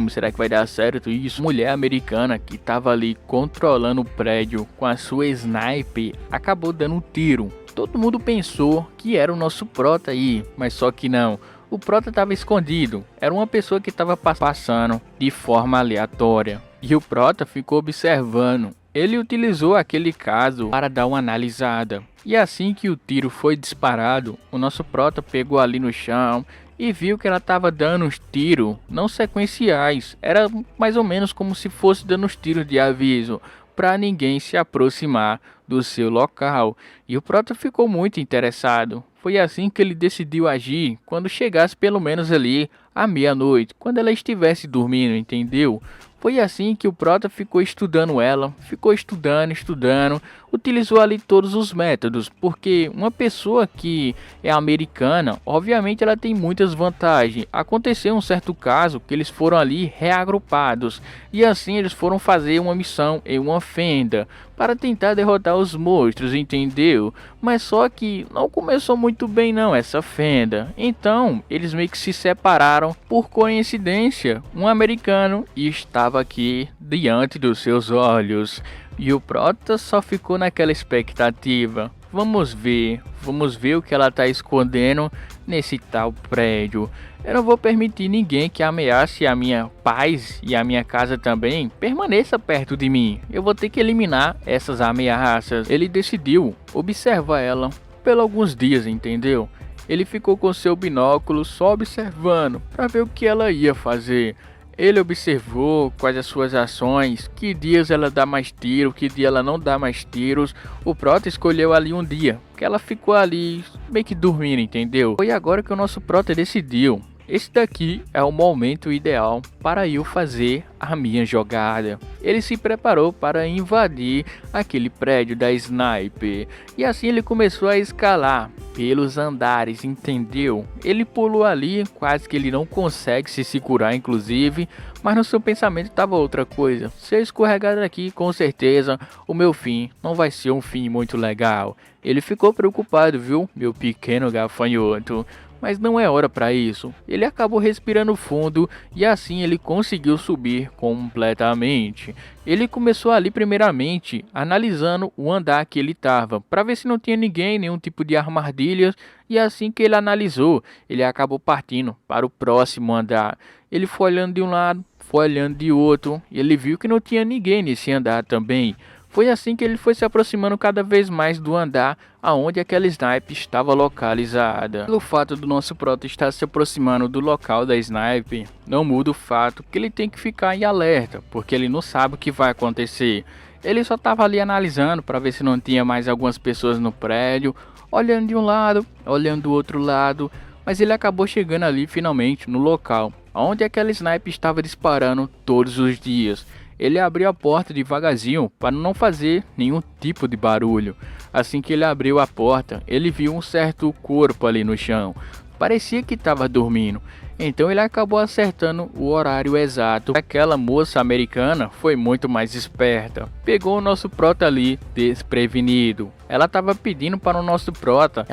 Será que vai dar certo isso? Mulher americana que estava ali controlando o prédio com a sua sniper acabou dando um tiro. Todo mundo pensou que era o nosso prota aí, mas só que não. O prota estava escondido, era uma pessoa que estava passando de forma aleatória. E o prota ficou observando. Ele utilizou aquele caso para dar uma analisada. E assim que o tiro foi disparado, o nosso prota pegou ali no chão e viu que ela estava dando uns tiros não sequenciais. Era mais ou menos como se fosse dando uns tiros de aviso para ninguém se aproximar do seu local. E o prota ficou muito interessado. Foi assim que ele decidiu agir quando chegasse pelo menos ali à meia-noite, quando ela estivesse dormindo, entendeu? Foi assim que o prota ficou estudando ela, ficou estudando, utilizou ali todos os métodos, porque uma pessoa que é americana, obviamente ela tem muitas vantagens. Aconteceu um certo caso que eles foram ali reagrupados, e assim eles foram fazer uma missão em uma fenda, para tentar derrotar os monstros, entendeu? Mas só que não começou muito bem não essa fenda. Então eles meio que se separaram por coincidência. Um americano estava aqui diante dos seus olhos e o prota só ficou naquela expectativa. Vamos ver o que ela está escondendo nesse tal prédio. Eu não vou permitir ninguém que ameace a minha paz e a minha casa também permaneça perto de mim. Eu vou ter que eliminar essas ameaças. Ele decidiu observar ela por alguns dias, entendeu? Ele ficou com seu binóculo só observando para ver o que ela ia fazer. Ele observou quais as suas ações, que dias ela dá mais tiro, que dia ela não dá mais tiros. O prota escolheu ali um dia, que ela ficou ali meio que dormindo, entendeu? Foi agora que o nosso prota decidiu. Esse daqui é o momento ideal para eu fazer a minha jogada. Ele se preparou para invadir aquele prédio da sniper. E assim ele começou a escalar pelos andares, entendeu? Ele pulou ali, quase que ele não consegue se segurar inclusive. Mas no seu pensamento estava outra coisa. Se eu escorregar daqui, com certeza o meu fim não vai ser um fim muito legal. Ele ficou preocupado, viu? Meu pequeno gafanhoto. Mas não é hora para isso. Ele acabou respirando fundo e assim ele conseguiu subir completamente. Ele começou ali primeiramente analisando o andar que ele estava, para ver se não tinha ninguém, nenhum tipo de armadilhas, e assim que ele analisou, ele acabou partindo para o próximo andar. Ele foi olhando de um lado, foi olhando de outro, e ele viu que não tinha ninguém nesse andar também. Foi assim que ele foi se aproximando cada vez mais do andar aonde aquela sniper estava localizada. Pelo fato do nosso prota estar se aproximando do local da sniper, não muda o fato que ele tem que ficar em alerta, porque ele não sabe o que vai acontecer. Ele só estava ali analisando para ver se não tinha mais algumas pessoas no prédio, olhando de um lado, olhando do outro lado, mas ele acabou chegando ali finalmente no local onde aquela sniper estava disparando todos os dias. Ele abriu a porta devagarzinho para não fazer nenhum tipo de barulho. Assim que ele abriu a porta, ele viu um certo corpo ali no chão. Parecia que estava dormindo. Então ele acabou acertando o horário exato. Aquela moça americana foi muito mais esperta. Pegou o nosso prota ali desprevenido. Ela estava pedindo para o nosso prota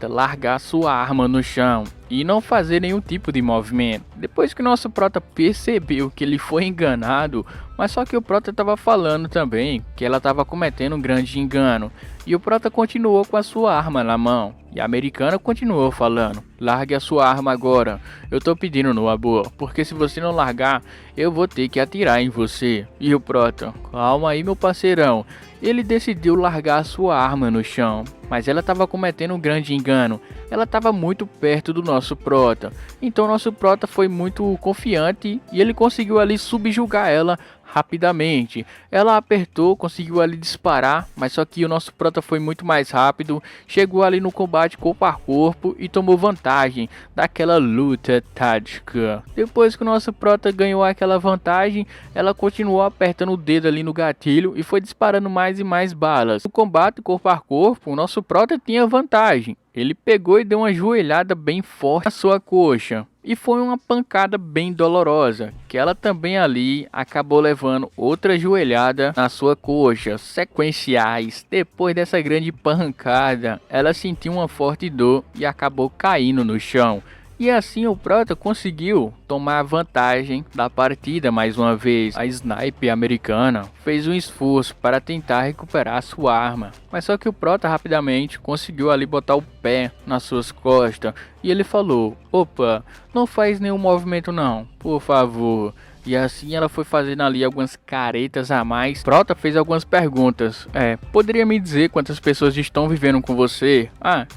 largar sua arma no chão e não fazer nenhum tipo de movimento. Depois que o nosso prota percebeu que ele foi enganado, mas só que o prota estava falando também que ela estava cometendo um grande engano. E o prota continuou com a sua arma na mão. E a americana continuou falando: largue a sua arma agora. Eu tô pedindo no amor, porque se você não largar, eu vou ter que atirar em você. E o prota: calma aí, meu parceirão. Ele decidiu largar a sua arma no chão, mas ela estava cometendo um grande engano. Ela estava muito perto do nosso prota. Então nosso prota foi muito confiante e ele conseguiu ali subjugar ela rapidamente. Ela apertou, conseguiu ali disparar, mas só que o nosso prota foi muito mais rápido, chegou ali no combate corpo a corpo e tomou vantagem daquela luta tática. Depois que o nosso prota ganhou aquela vantagem, ela continuou apertando o dedo ali no gatilho e foi disparando mais e mais balas. No combate corpo a corpo, o nosso prota tinha vantagem. Ele pegou e deu uma joelhada bem forte na sua coxa. E foi uma pancada bem dolorosa, que ela também ali acabou levando outra joelhada na sua coxa, sequenciais. Depois dessa grande pancada, ela sentiu uma forte dor e acabou caindo no chão. E assim o prota conseguiu tomar vantagem da partida mais uma vez. A sniper americana fez um esforço para tentar recuperar sua arma, mas só que o prota rapidamente conseguiu ali botar o pé nas suas costas e ele falou: opa, não faz nenhum movimento não, por favor. E assim ela foi fazendo ali algumas caretas a mais. Prota fez algumas perguntas. Poderia me dizer quantas pessoas estão vivendo com você?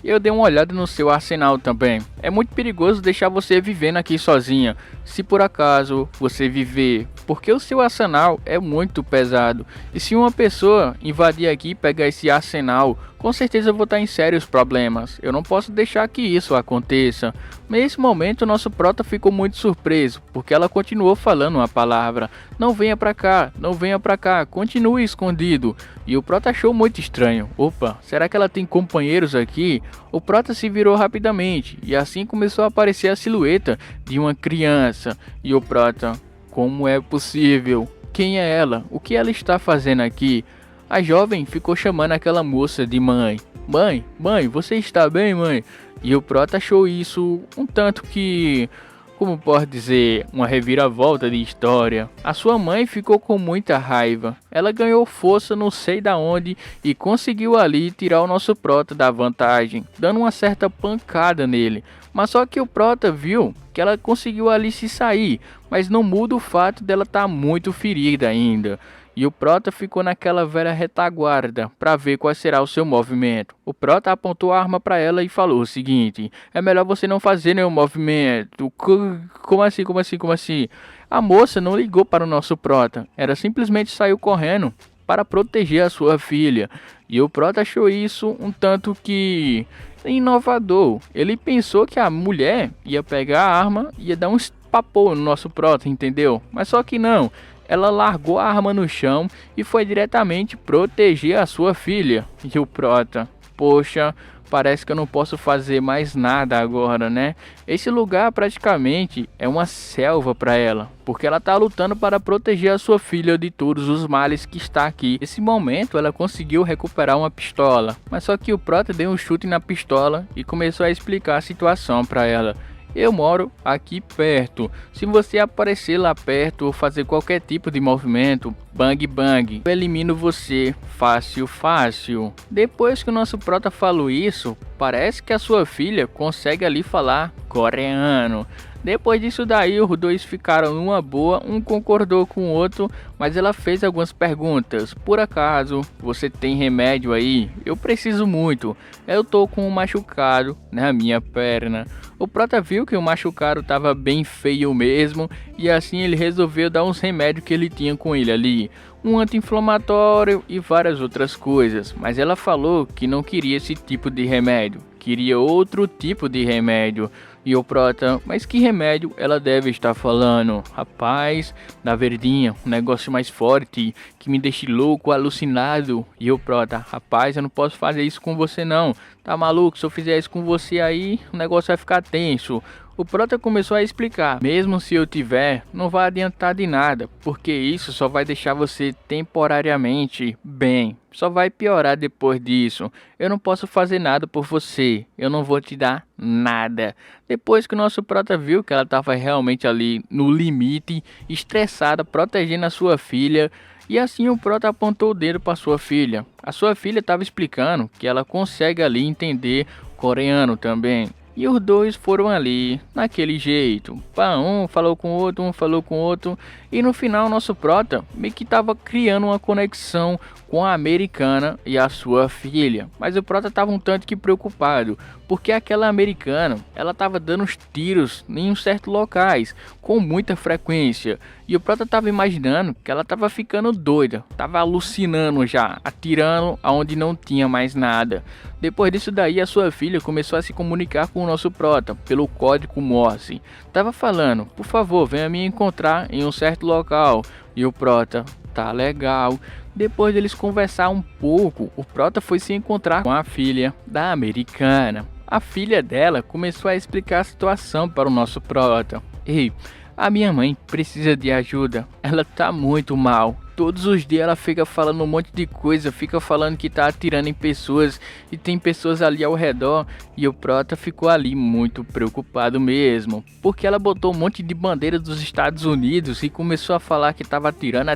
Eu dei uma olhada no seu arsenal também. É muito perigoso deixar você vivendo aqui sozinha, se por acaso você viver, porque o seu arsenal é muito pesado. E se uma pessoa invadir aqui e pegar esse arsenal, com certeza eu vou estar em sérios problemas. Eu não posso deixar que isso aconteça. Nesse momento, nosso prota ficou muito surpreso, porque ela continuou falando uma palavra: não venha pra cá, não venha pra cá, continue escondido. E o prota achou muito estranho. Opa, será que ela tem companheiros aqui? O prota se virou rapidamente, e assim começou a aparecer a silhueta de uma criança. E o prota: como é possível? Quem é ela? O que ela está fazendo aqui? A jovem ficou chamando aquela moça de mãe. Mãe, você está bem, mãe? E o prota achou isso um tanto que, como pode dizer, uma reviravolta de história. A sua mãe ficou com muita raiva. Ela ganhou força não sei da onde e conseguiu ali tirar o nosso prota da vantagem, dando uma certa pancada nele. Mas só que o prota viu que ela conseguiu ali se sair, mas não muda o fato dela estar muito ferida ainda. E o prota ficou naquela velha retaguarda para ver qual será o seu movimento. O prota apontou a arma para ela e falou o seguinte: é melhor você não fazer nenhum movimento. Como assim? A moça não ligou para o nosso prota. Ela simplesmente saiu correndo para proteger a sua filha. E o prota achou isso um tanto que inovador. Ele pensou que a mulher ia pegar a arma e ia dar um papou no nosso prota, entendeu? Mas só que não. Ela largou a arma no chão e foi diretamente proteger a sua filha. E o prota: poxa, parece que eu não posso fazer mais nada agora, né? Esse lugar praticamente é uma selva para ela, porque ela tá lutando para proteger a sua filha de todos os males que está aqui. Nesse momento ela conseguiu recuperar uma pistola, mas só que o prota deu um chute na pistola e começou a explicar a situação para ela. Eu moro aqui perto. Se você aparecer lá perto ou fazer qualquer tipo de movimento, bang bang, eu elimino você fácil fácil. Depois que o nosso prota falou isso, parece que a sua filha consegue ali falar coreano. Depois disso daí, os dois ficaram numa boa, um concordou com o outro, mas ela fez algumas perguntas. Por acaso, você tem remédio aí? Eu preciso muito. Eu tô com um machucado na minha perna. O prota viu que o machucado tava bem feio mesmo, e assim ele resolveu dar uns remédios que ele tinha com ele ali. Um anti-inflamatório e várias outras coisas, mas ela falou que não queria esse tipo de remédio, queria outro tipo de remédio. E o prota, mas que remédio ela deve estar falando? Rapaz, na verdinha, um negócio mais forte, que me deixe louco, alucinado. E o prota, rapaz, eu não posso fazer isso com você não. Tá maluco? Se eu fizer isso com você aí, o negócio vai ficar tenso. O prota começou a explicar, mesmo se eu tiver, não vai adiantar de nada, porque isso só vai deixar você temporariamente bem, só vai piorar depois disso. Eu não posso fazer nada por você, eu não vou te dar nada. Depois que o nosso prota viu que ela estava realmente ali no limite, estressada, protegendo a sua filha, e assim o prota apontou o dedo para sua filha. A sua filha estava explicando que ela consegue ali entender coreano também. E os dois foram ali, naquele jeito. Um falou com o outro, um falou com o outro. E no final, nosso prota meio que tava criando uma conexão com a americana e a sua filha. Mas o prota tava um tanto que preocupado, porque aquela americana, ela tava dando uns tiros em uns certos locais, com muita frequência. E o prota tava imaginando que ela tava ficando doida, tava alucinando já, atirando aonde não tinha mais nada. Depois disso daí, a sua filha começou a se comunicar com o nosso prota pelo código Morse. Tava falando, por favor, venha me encontrar em um certo local. E o prota, tá legal. Depois deles conversar um pouco, o prota foi se encontrar com a filha da americana. A filha dela começou a explicar a situação para o nosso prota. Ei, a minha mãe precisa de ajuda, ela tá muito mal. Todos os dias ela fica falando um monte de coisa, fica falando que tá atirando em pessoas e tem pessoas ali ao redor. E o prota ficou ali muito preocupado mesmo, porque ela botou um monte de bandeira dos Estados Unidos e começou a falar que tava atirando.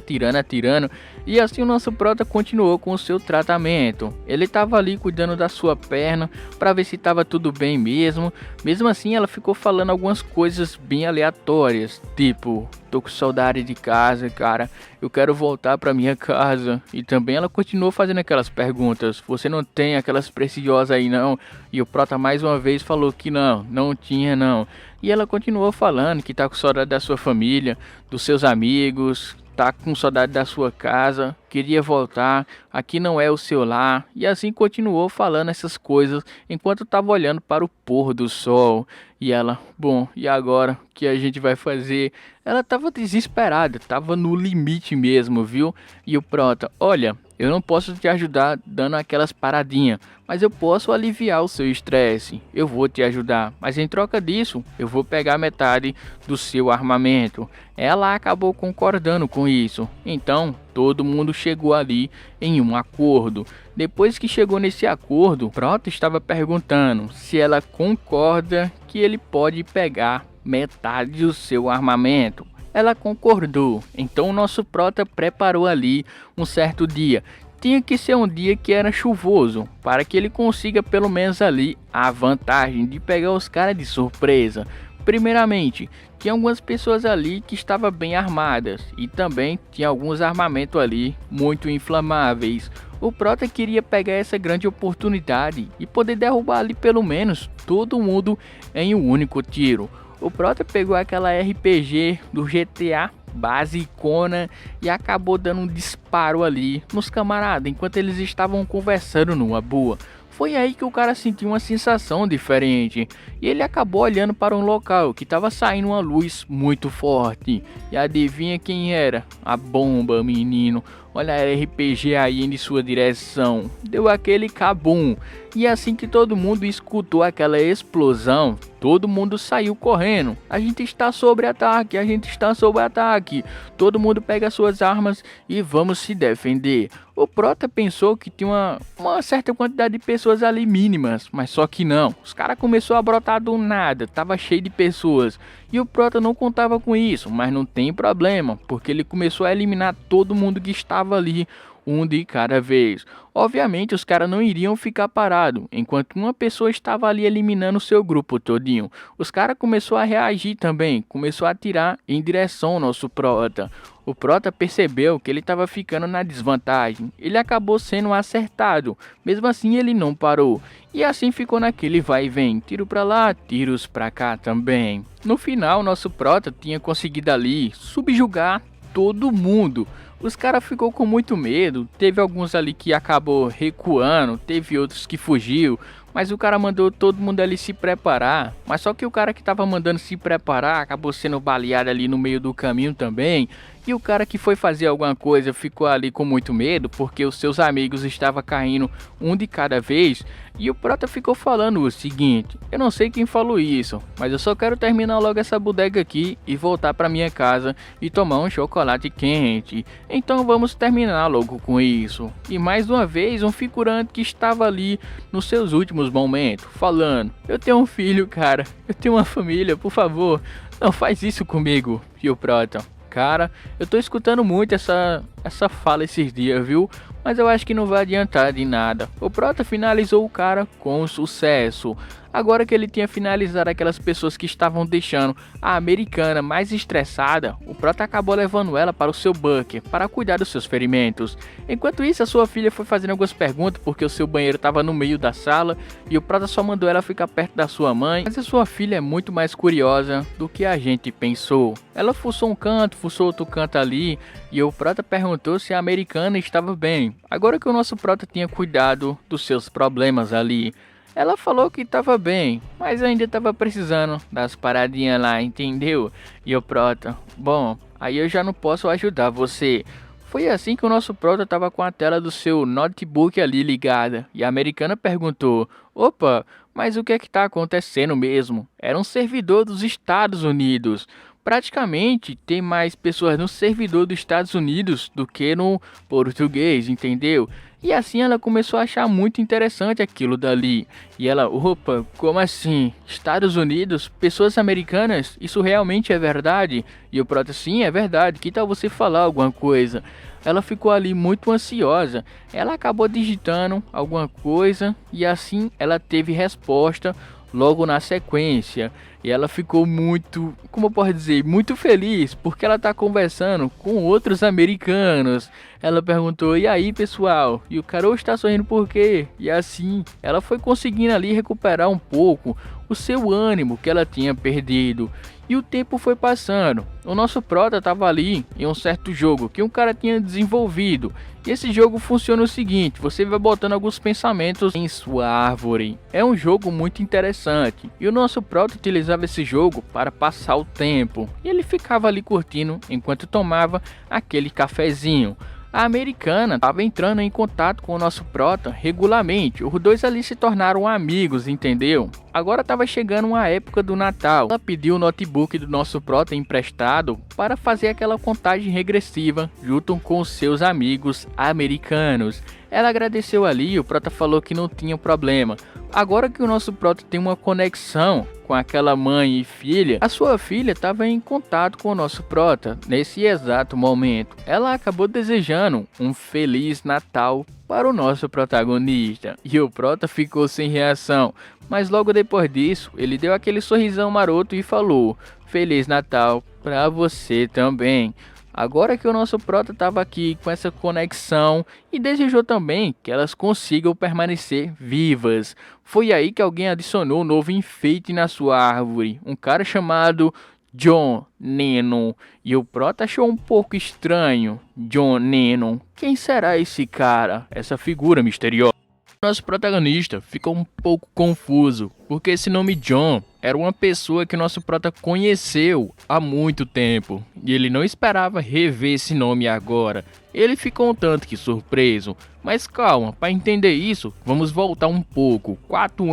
E assim o nosso prota continuou com o seu tratamento. Ele tava ali cuidando da sua perna para ver se tava tudo bem mesmo. Mesmo assim ela ficou falando algumas coisas bem aleatórias, tipo: tô com saudade de casa, cara. Eu quero voltar pra minha casa. E também ela continuou fazendo aquelas perguntas: você não tem aquelas preciosas aí não? E o prota mais uma vez falou que não tinha não. E ela continuou falando que tá com saudade da sua família, dos seus amigos, tá com saudade da sua casa, queria voltar, aqui não é o seu lar. E assim continuou falando essas coisas enquanto estava olhando para o pôr do sol. E ela, bom, e agora? O que a gente vai fazer? Ela estava desesperada, estava no limite mesmo, viu? E o prota, olha, eu não posso te ajudar dando aquelas paradinhas, mas eu posso aliviar o seu estresse. Eu vou te ajudar, mas em troca disso, eu vou pegar metade do seu armamento. Ela acabou concordando com isso. Então, todo mundo chegou ali em um acordo. Depois que chegou nesse acordo, o prota estava perguntando se ela concorda que ele pode pegar metade do seu armamento. Ela concordou. Então o nosso prota preparou ali um certo dia. Tinha que ser um dia que era chuvoso, para que ele consiga pelo menos ali a vantagem de pegar os caras de surpresa. Primeiramente, tinha algumas pessoas ali que estavam bem armadas e também tinha alguns armamentos ali muito inflamáveis. O prota queria pegar essa grande oportunidade e poder derrubar ali pelo menos todo mundo em um único tiro. O prota pegou aquela RPG do GTA basicona e acabou dando um disparo ali nos camaradas enquanto eles estavam conversando numa boa. Foi aí que o cara sentiu uma sensação diferente e ele acabou olhando para um local que estava saindo uma luz muito forte. E adivinha quem era? A bomba, menino. olha a RPG aí em sua direção. Deu aquele cabum. E assim que todo mundo escutou aquela explosão, todo mundo saiu correndo. A gente está sob ataque, a gente está sob ataque. Todo mundo pega suas armas e vamos se defender. O Prota pensou que tinha uma certa quantidade de pessoas ali mínimas, mas só que não. Os caras começaram a brotar do nada, tava cheio de pessoas. E o Prota não contava com isso, mas não tem problema, porque ele começou a eliminar todo mundo que estava ali, um de cada vez. Obviamente os caras não iriam ficar parados, enquanto uma pessoa estava ali eliminando o seu grupo todinho. Os caras começaram a reagir também, começou a atirar em direção ao nosso Prota. O Prota percebeu que ele estava ficando na desvantagem, ele acabou sendo acertado, mesmo assim ele não parou. E assim ficou naquele vai e vem, tiro pra lá, tiros pra cá também. No final nosso Prota tinha conseguido ali subjugar todo mundo. Os caras ficou com muito medo, teve alguns ali que acabou recuando, teve outros que fugiu, mas o cara mandou todo mundo ali se preparar. Mas só que o cara que tava mandando se preparar acabou sendo baleado ali no meio do caminho também. E o cara que foi fazer alguma coisa ficou ali com muito medo, porque os seus amigos estavam caindo um de cada vez. E o Prota ficou falando o seguinte: eu não sei quem falou isso, mas eu só quero terminar logo essa bodega aqui e voltar para minha casa e tomar um chocolate quente. Então vamos terminar logo com isso. E mais uma vez um figurante que estava ali nos seus últimos momentos, falando: eu tenho um filho, cara, eu tenho uma família, por favor, não faz isso comigo. E o Prota: cara, eu tô escutando muito essa fala esses dias, viu? Mas eu acho que não vai adiantar de nada. O Prota finalizou o cara com sucesso. Agora que ele tinha finalizado aquelas pessoas que estavam deixando a americana mais estressada, o Prota acabou levando ela para o seu bunker para cuidar dos seus ferimentos. Enquanto isso, a sua filha foi fazendo algumas perguntas porque o seu banheiro estava no meio da sala e o Prota só mandou ela ficar perto da sua mãe. Mas a sua filha é muito mais curiosa do que a gente pensou. Ela fuçou um canto, fuçou outro canto ali e o Prota perguntou se a americana estava bem. Agora que o nosso Prota tinha cuidado dos seus problemas ali, ela falou que estava bem, mas ainda estava precisando das paradinhas lá, entendeu? E o Prota: bom, aí eu já não posso ajudar você. Foi assim que o nosso Prota estava com a tela do seu notebook ali ligada. E a americana perguntou: opa, mas o que é que está acontecendo mesmo? Era um servidor dos Estados Unidos. Praticamente tem mais pessoas no servidor dos Estados Unidos do que no português, entendeu? E assim ela começou a achar muito interessante aquilo dali. E ela: opa, como assim? Estados Unidos? Pessoas americanas? Isso realmente é verdade? E o Prota: sim, é verdade. Que tal você falar alguma coisa? Ela ficou ali muito ansiosa. Ela acabou digitando alguma coisa e assim ela teve resposta logo na sequência. E ela ficou muito, como eu posso dizer, muito feliz, porque ela tá conversando com outros americanos. Ela perguntou: e aí, pessoal? E o cara está sorrindo por quê? E assim, ela foi conseguindo ali recuperar um pouco o seu ânimo que ela tinha perdido. E o tempo foi passando. O nosso Prota estava ali em um certo jogo que um cara tinha desenvolvido. E esse jogo funciona o seguinte: você vai botando alguns pensamentos em sua árvore. É um jogo muito interessante. E o nosso Prota utilizava esse jogo para passar o tempo. E ele ficava ali curtindo enquanto tomava aquele cafezinho. A americana estava entrando em contato com o nosso Prota regularmente. Os dois ali se tornaram amigos, entendeu? Agora estava chegando a época do Natal. Ela pediu o notebook do nosso Prota emprestado para fazer aquela contagem regressiva junto com os seus amigos americanos. Ela agradeceu ali e o Prota falou que não tinha problema. Agora que o nosso Prota tem uma conexão com aquela mãe e filha, a sua filha estava em contato com o nosso Prota nesse exato momento. Ela acabou desejando um Feliz Natal para o nosso protagonista e o Prota ficou sem reação, mas logo depois disso ele deu aquele sorrisão maroto e falou: Feliz Natal para você também. Agora que o nosso Prota estava aqui com essa conexão e desejou também que elas consigam permanecer vivas. Foi aí que alguém adicionou um novo enfeite na sua árvore, um cara chamado John Lennon. E o Prota achou um pouco estranho. John Lennon, quem será esse cara, essa figura misteriosa? Nosso protagonista ficou um pouco confuso porque esse nome John era uma pessoa que nosso prota conheceu há muito tempo, e ele não esperava rever esse nome agora. Ele ficou um tanto que surpreso, mas calma, para entender isso, vamos voltar um pouco, 4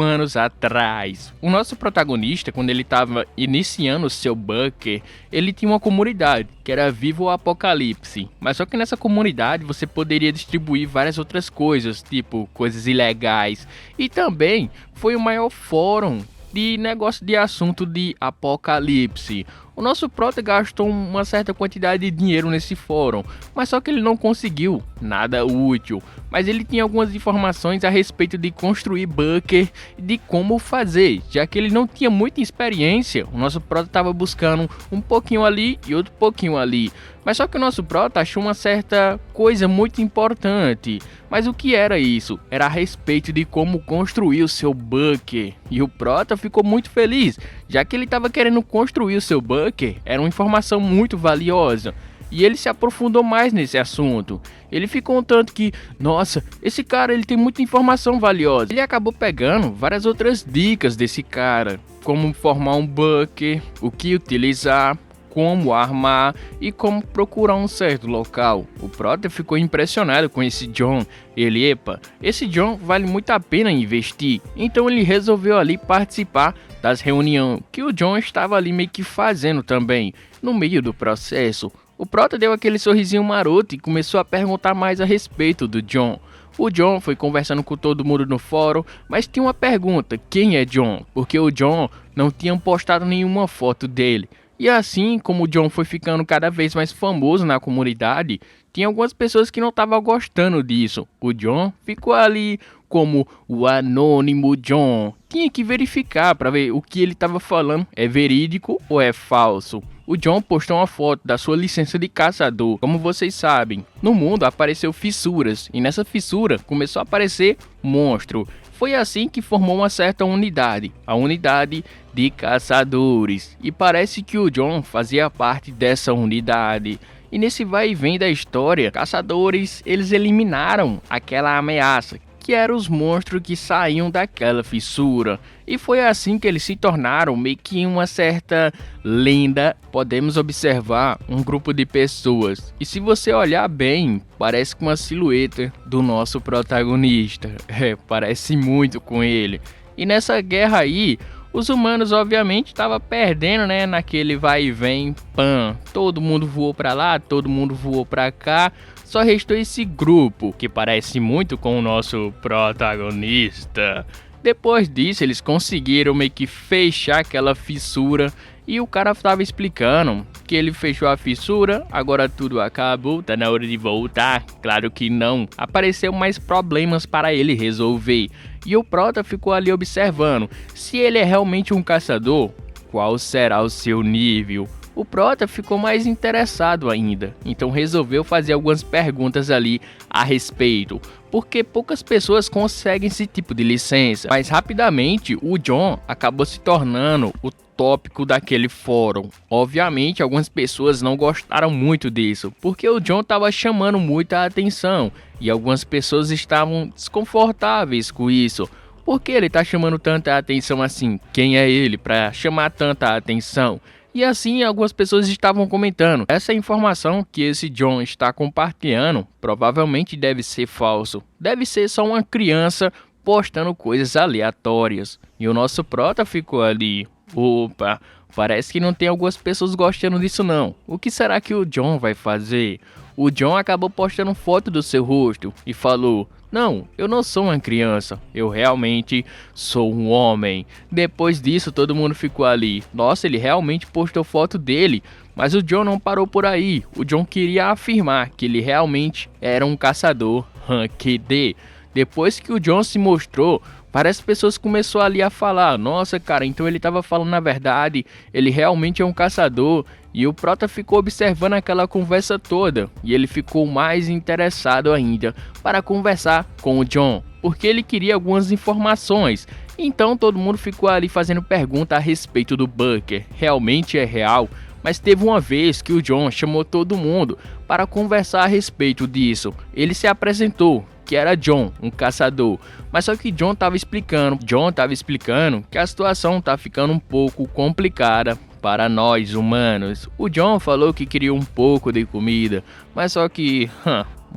anos atrás. O nosso protagonista, quando ele estava iniciando o seu bunker, ele tinha uma comunidade, que era Viva o Apocalipse. Mas só que nessa comunidade você poderia distribuir várias outras coisas, tipo coisas ilegais. E também foi o maior fórum de negócio de assunto de apocalipse. O nosso prota gastou uma certa quantidade de dinheiro nesse fórum, mas só que ele não conseguiu nada útil. Mas ele tinha algumas informações a respeito de construir bunker e de como fazer, já que ele não tinha muita experiência. O nosso prota estava buscando um pouquinho ali e outro pouquinho ali. Mas só que o nosso prota achou uma certa coisa muito importante. Mas o que era isso? Era a respeito de como construir o seu bunker. E o prota ficou muito feliz, já que ele estava querendo construir o seu bunker. Era uma informação muito valiosa. E ele se aprofundou mais nesse assunto. Ele ficou um tanto que, nossa, esse cara ele tem muita informação valiosa. Ele acabou pegando várias outras dicas desse cara, como formar um bunker, o que utilizar, como armar e como procurar um certo local. O prota ficou impressionado com esse John. Ele, epa, esse John vale muito a pena investir. Então ele resolveu ali participar das reuniões que o John estava ali meio que fazendo também. No meio do processo, o prota deu aquele sorrisinho maroto e começou a perguntar mais a respeito do John. O John foi conversando com todo mundo no fórum, mas tinha uma pergunta: quem é John? Porque o John não tinha postado nenhuma foto dele. E assim como o John foi ficando cada vez mais famoso na comunidade, tinha algumas pessoas que não estavam gostando disso. O John ficou ali como o anônimo John. Tinha que verificar para ver o que ele estava falando é verídico ou é falso. O John postou uma foto da sua licença de caçador. Como vocês sabem, no mundo apareceu fissuras e nessa fissura começou a aparecer monstro. Foi assim que formou uma certa unidade, a unidade de caçadores. E parece que o John fazia parte dessa unidade. E nesse vai e vem da história, caçadores eles eliminaram aquela ameaça, que eram os monstros que saíam daquela fissura. E foi assim que eles se tornaram meio que uma certa lenda. Podemos observar um grupo de pessoas. E se você olhar bem, parece com uma silhueta do nosso protagonista. Parece muito com ele. E nessa guerra aí, os humanos obviamente estavam perdendo, né? Naquele vai e vem, pam. Todo mundo voou pra lá, todo mundo voou pra cá. Só restou esse grupo, que parece muito com o nosso protagonista. Depois disso, eles conseguiram meio que fechar aquela fissura. E o cara estava explicando que ele fechou a fissura, agora tudo acabou, tá na hora de voltar. Claro que não, apareceu mais problemas para ele resolver. E o prota ficou ali observando, se ele é realmente um caçador, qual será o seu nível? O prota ficou mais interessado ainda, então resolveu fazer algumas perguntas ali a respeito, porque poucas pessoas conseguem esse tipo de licença. Mas rapidamente o John acabou se tornando o tópico daquele fórum. Obviamente algumas pessoas não gostaram muito disso, porque o John estava chamando muita atenção e algumas pessoas estavam desconfortáveis com isso. Por que ele está chamando tanta atenção assim? Quem é ele para chamar tanta atenção? E assim algumas pessoas estavam comentando, essa informação que esse John está compartilhando provavelmente deve ser falso. Deve ser só uma criança postando coisas aleatórias. E o nosso prota ficou ali, opa, parece que não tem algumas pessoas gostando disso não. O que será que o John vai fazer? O John acabou postando foto do seu rosto e falou: não, eu não sou uma criança, eu realmente sou um homem. Depois disso todo mundo ficou ali, nossa, ele realmente postou foto dele. Mas o John não parou por aí, o John queria afirmar que ele realmente era um caçador Rank D. Depois que o John se mostrou, várias pessoas começaram ali a falar, nossa cara, então ele estava falando a verdade, ele realmente é um caçador. E o prota ficou observando aquela conversa toda, e ele ficou mais interessado ainda para conversar com o John, porque ele queria algumas informações. Então todo mundo ficou ali fazendo pergunta a respeito do bunker, realmente é real? Mas teve uma vez que o John chamou todo mundo para conversar a respeito disso. Ele se apresentou, que era John, um caçador. Mas só que John tava explicando que a situação tá ficando um pouco complicada para nós humanos. O John falou que queria um pouco de comida, mas só que,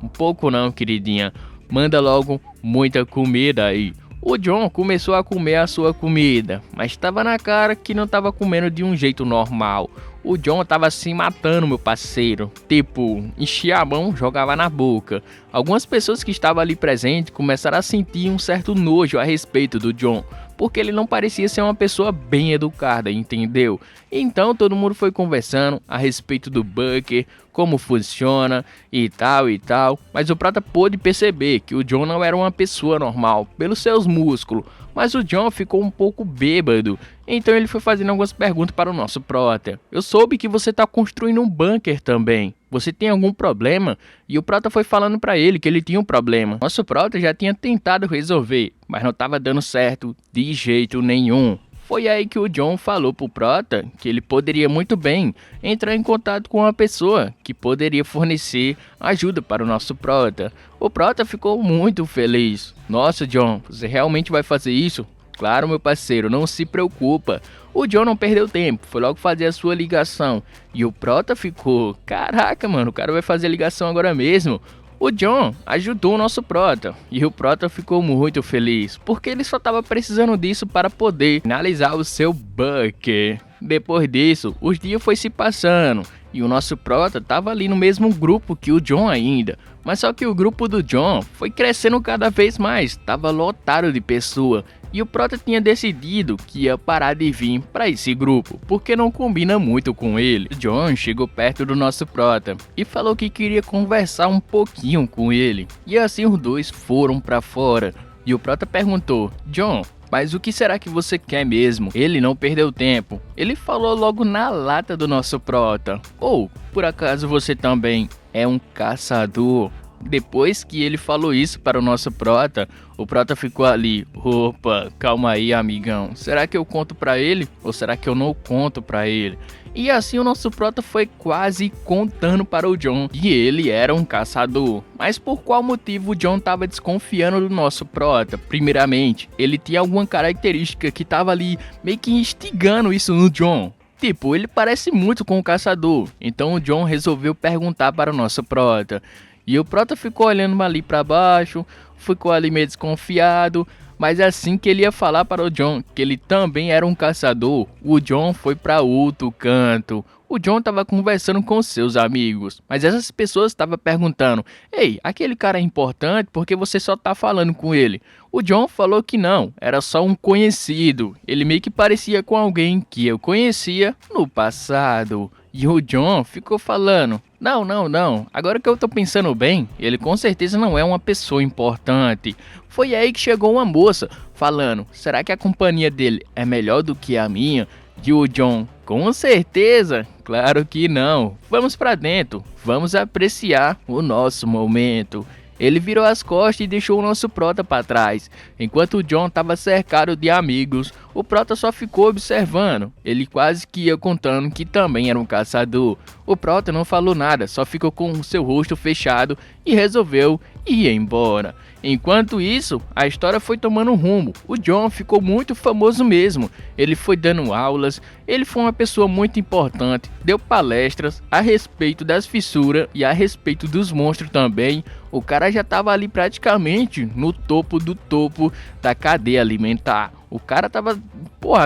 um pouco não, queridinha, manda logo muita comida aí. O John começou a comer a sua comida, mas estava na cara que não estava comendo de um jeito normal. O John tava se matando, meu parceiro. Tipo, enchia a mão, jogava na boca. Algumas pessoas que estavam ali presentes começaram a sentir um certo nojo a respeito do John, porque ele não parecia ser uma pessoa bem educada, entendeu? Então todo mundo foi conversando a respeito do Bucker, como funciona e tal, mas o Prota pôde perceber que o John não era uma pessoa normal, pelos seus músculos, mas o John ficou um pouco bêbado, então ele foi fazendo algumas perguntas para o nosso Prota. Eu soube que você está construindo um bunker também. Você tem algum problema? E o Prota foi falando para ele que ele tinha um problema. Nosso Prota já tinha tentado resolver, mas não estava dando certo de jeito nenhum. Foi aí que o John falou pro Prota que ele poderia muito bem entrar em contato com uma pessoa que poderia fornecer ajuda para o nosso Prota. O Prota ficou muito feliz. Nossa, John, você realmente vai fazer isso? Claro, meu parceiro, não se preocupa. O John não perdeu tempo, foi logo fazer a sua ligação. E o Prota ficou, caraca, mano, o cara vai fazer a ligação agora mesmo. O John ajudou o nosso Prota, e o Prota ficou muito feliz, porque ele só estava precisando disso para poder finalizar o seu Bucker. Depois disso, os dias foi se passando, e o nosso Prota estava ali no mesmo grupo que o John ainda. Mas só que o grupo do John foi crescendo cada vez mais, estava lotado de pessoas. E o Prota tinha decidido que ia parar de vir para esse grupo, porque não combina muito com ele. O John chegou perto do nosso Prota e falou que queria conversar um pouquinho com ele. E assim os dois foram para fora. E o Prota perguntou, John, mas o que será que você quer mesmo? Ele não perdeu tempo. Ele falou logo na lata do nosso Prota. Ou, por acaso você também é um caçador? Depois que ele falou isso para o nosso Prota, o Prota ficou ali, opa, calma aí amigão, será que eu conto para ele ou será que eu não conto para ele? E assim o nosso Prota foi quase contando para o John que ele era um caçador. Mas por qual motivo o John estava desconfiando do nosso Prota? Primeiramente, ele tinha alguma característica que estava ali meio que instigando isso no John. Tipo, ele parece muito com o caçador, então o John resolveu perguntar para o nosso Prota. E o Prota ficou olhando ali para baixo, ficou ali meio desconfiado, mas assim que ele ia falar para o John que ele também era um caçador, o John foi para outro canto. O John estava conversando com seus amigos, mas essas pessoas estavam perguntando, ei, aquele cara é importante porque você só tá falando com ele? O John falou que não, era só um conhecido, ele meio que parecia com alguém que eu conhecia no passado. E o John ficou falando, não, agora que eu tô pensando bem, ele com certeza não é uma pessoa importante. Foi aí que chegou uma moça falando, será que a companhia dele é melhor do que a minha? E o John, com certeza, claro que não. Vamos pra dentro, vamos apreciar o nosso momento. Ele virou as costas e deixou o nosso Prota para trás. Enquanto o John estava cercado de amigos, o Prota só ficou observando. Ele quase que ia contando que também era um caçador. O Prota não falou nada, só ficou com o seu rosto fechado e resolveu ir embora. Enquanto isso, a história foi tomando um rumo. O John ficou muito famoso mesmo. Ele foi dando aulas, ele foi uma pessoa muito importante, deu palestras a respeito das fissuras e a respeito dos monstros também. O cara já estava ali praticamente no topo do topo da cadeia alimentar. O cara tava,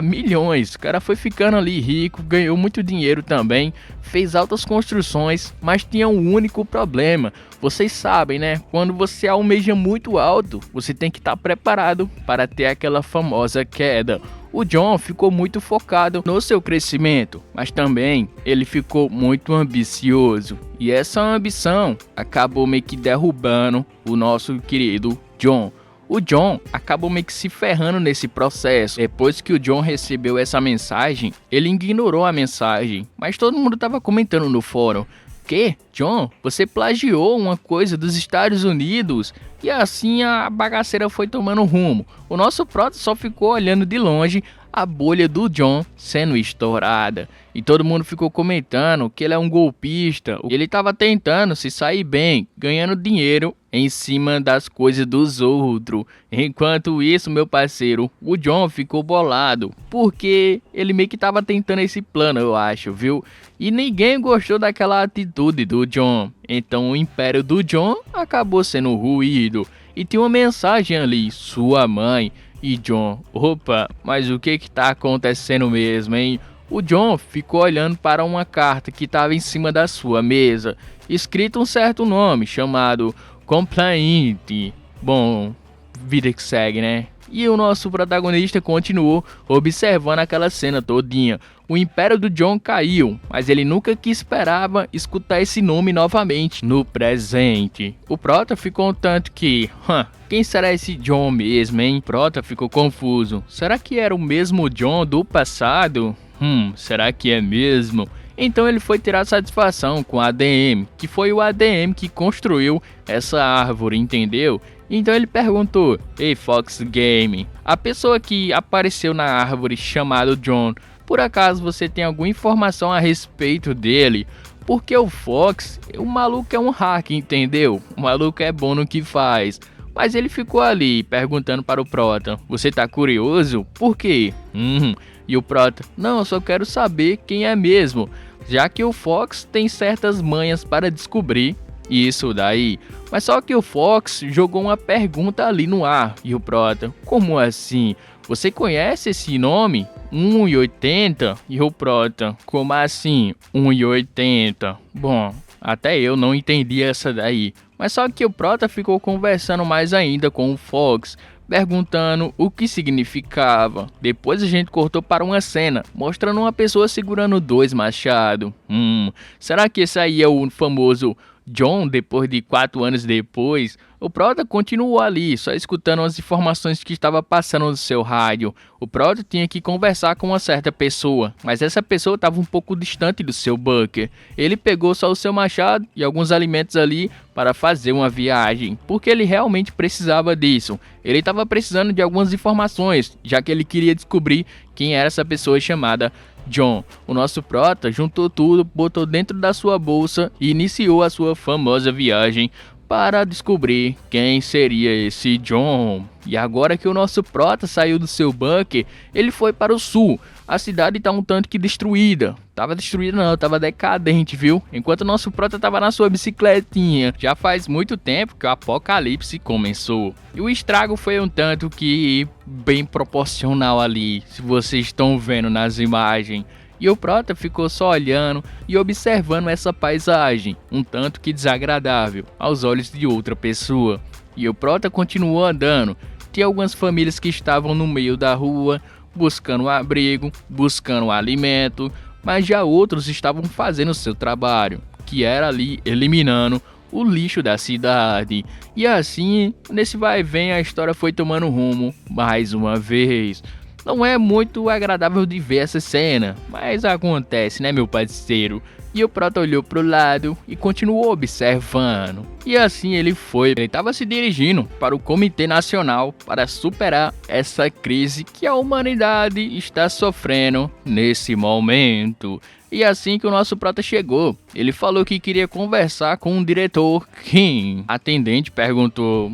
milhões. O cara foi ficando ali rico, ganhou muito dinheiro também, fez altas construções, mas tinha um único problema. Vocês sabem, né? Quando você almeja muito alto, você tem que estar preparado para ter aquela famosa queda. O John ficou muito focado no seu crescimento, mas também ele ficou muito ambicioso. E essa ambição acabou meio que derrubando o nosso querido John. O John acabou meio que se ferrando nesse processo. Depois que o John recebeu essa mensagem, ele ignorou a mensagem, mas todo mundo estava comentando no fórum. Que? John, você plagiou uma coisa dos Estados Unidos? E assim a bagaceira foi tomando rumo. O nosso Prota só ficou olhando de longe a bolha do John sendo estourada. E todo mundo ficou comentando que ele é um golpista. Ele estava tentando se sair bem, ganhando dinheiro em cima das coisas dos outros. Enquanto isso, meu parceiro, o John ficou bolado, porque ele meio que tava tentando esse plano, eu acho, viu? E ninguém gostou daquela atitude do John. Então o império do John acabou sendo ruído. E tinha uma mensagem ali, sua mãe. E John, opa, mas o que tá acontecendo mesmo, hein? O John ficou olhando para uma carta que estava em cima da sua mesa, escrito um certo nome, chamado Complaint. Bom, vida que segue, né? E o nosso protagonista continuou observando aquela cena todinha. O império do John caiu, mas ele nunca que esperava escutar esse nome novamente no presente. O Prota ficou um tanto que, quem será esse John mesmo, hein? Prota ficou confuso. Será que era o mesmo John do passado? Será que é mesmo? Então ele foi tirar satisfação com a ADM, que foi o ADM que construiu essa árvore, entendeu? Então ele perguntou: Ei Fox Game, a pessoa que apareceu na árvore chamado John, por acaso você tem alguma informação a respeito dele? Porque o Fox, o maluco é um hack, entendeu? O maluco é bom no que faz. Mas ele ficou ali perguntando para o Prota: Você tá curioso? Por quê? E o Prota: Não, eu só quero saber quem é mesmo, já que o Fox tem certas manhas para descobrir isso daí. Mas só que o Fox jogou uma pergunta ali no ar. E o Prota: Como assim? Você conhece esse nome? 1,80? E o Prota: Como assim 1,80? Bom, até eu não entendi essa daí. Mas só que o Prota ficou conversando mais ainda com o Fox, perguntando o que significava. Depois a gente cortou para uma cena, mostrando uma pessoa segurando 2 machados. Será que esse aí é o famoso John depois de 4 anos depois? O Prota continuou ali, só escutando as informações que estava passando no seu rádio. O Prota tinha que conversar com uma certa pessoa, mas essa pessoa estava um pouco distante do seu bunker. Ele pegou só o seu machado e alguns alimentos ali para fazer uma viagem, porque ele realmente precisava disso. Ele estava precisando de algumas informações, já que ele queria descobrir quem era essa pessoa chamada John. O nosso Prota juntou tudo, botou dentro da sua bolsa e iniciou a sua famosa viagem para descobrir quem seria esse John. E agora que o nosso Prota saiu do seu bunker, ele foi para o sul. A cidade tá um tanto que destruída. Tava destruída não, tava decadente, viu? Enquanto o nosso Prota tava na sua bicicletinha. Já faz muito tempo que o apocalipse começou. E o estrago foi um tanto que bem proporcional ali, se vocês estão vendo nas imagens. E o Prota ficou só olhando e observando essa paisagem, um tanto que desagradável aos olhos de outra pessoa. E o Prota continuou andando. Tinha algumas famílias que estavam no meio da rua, buscando abrigo, buscando alimento, mas já outros estavam fazendo seu trabalho, que era ali eliminando o lixo da cidade. E assim, nesse vai e vem, a história foi tomando rumo mais uma vez. Não é muito agradável de ver essa cena, mas acontece, né, meu parceiro? E o Prota olhou pro lado e continuou observando. E assim ele estava se dirigindo para o Comitê Nacional para superar essa crise que a humanidade está sofrendo nesse momento. E assim que o nosso Prota chegou, ele falou que queria conversar com o diretor Kim. A atendente perguntou: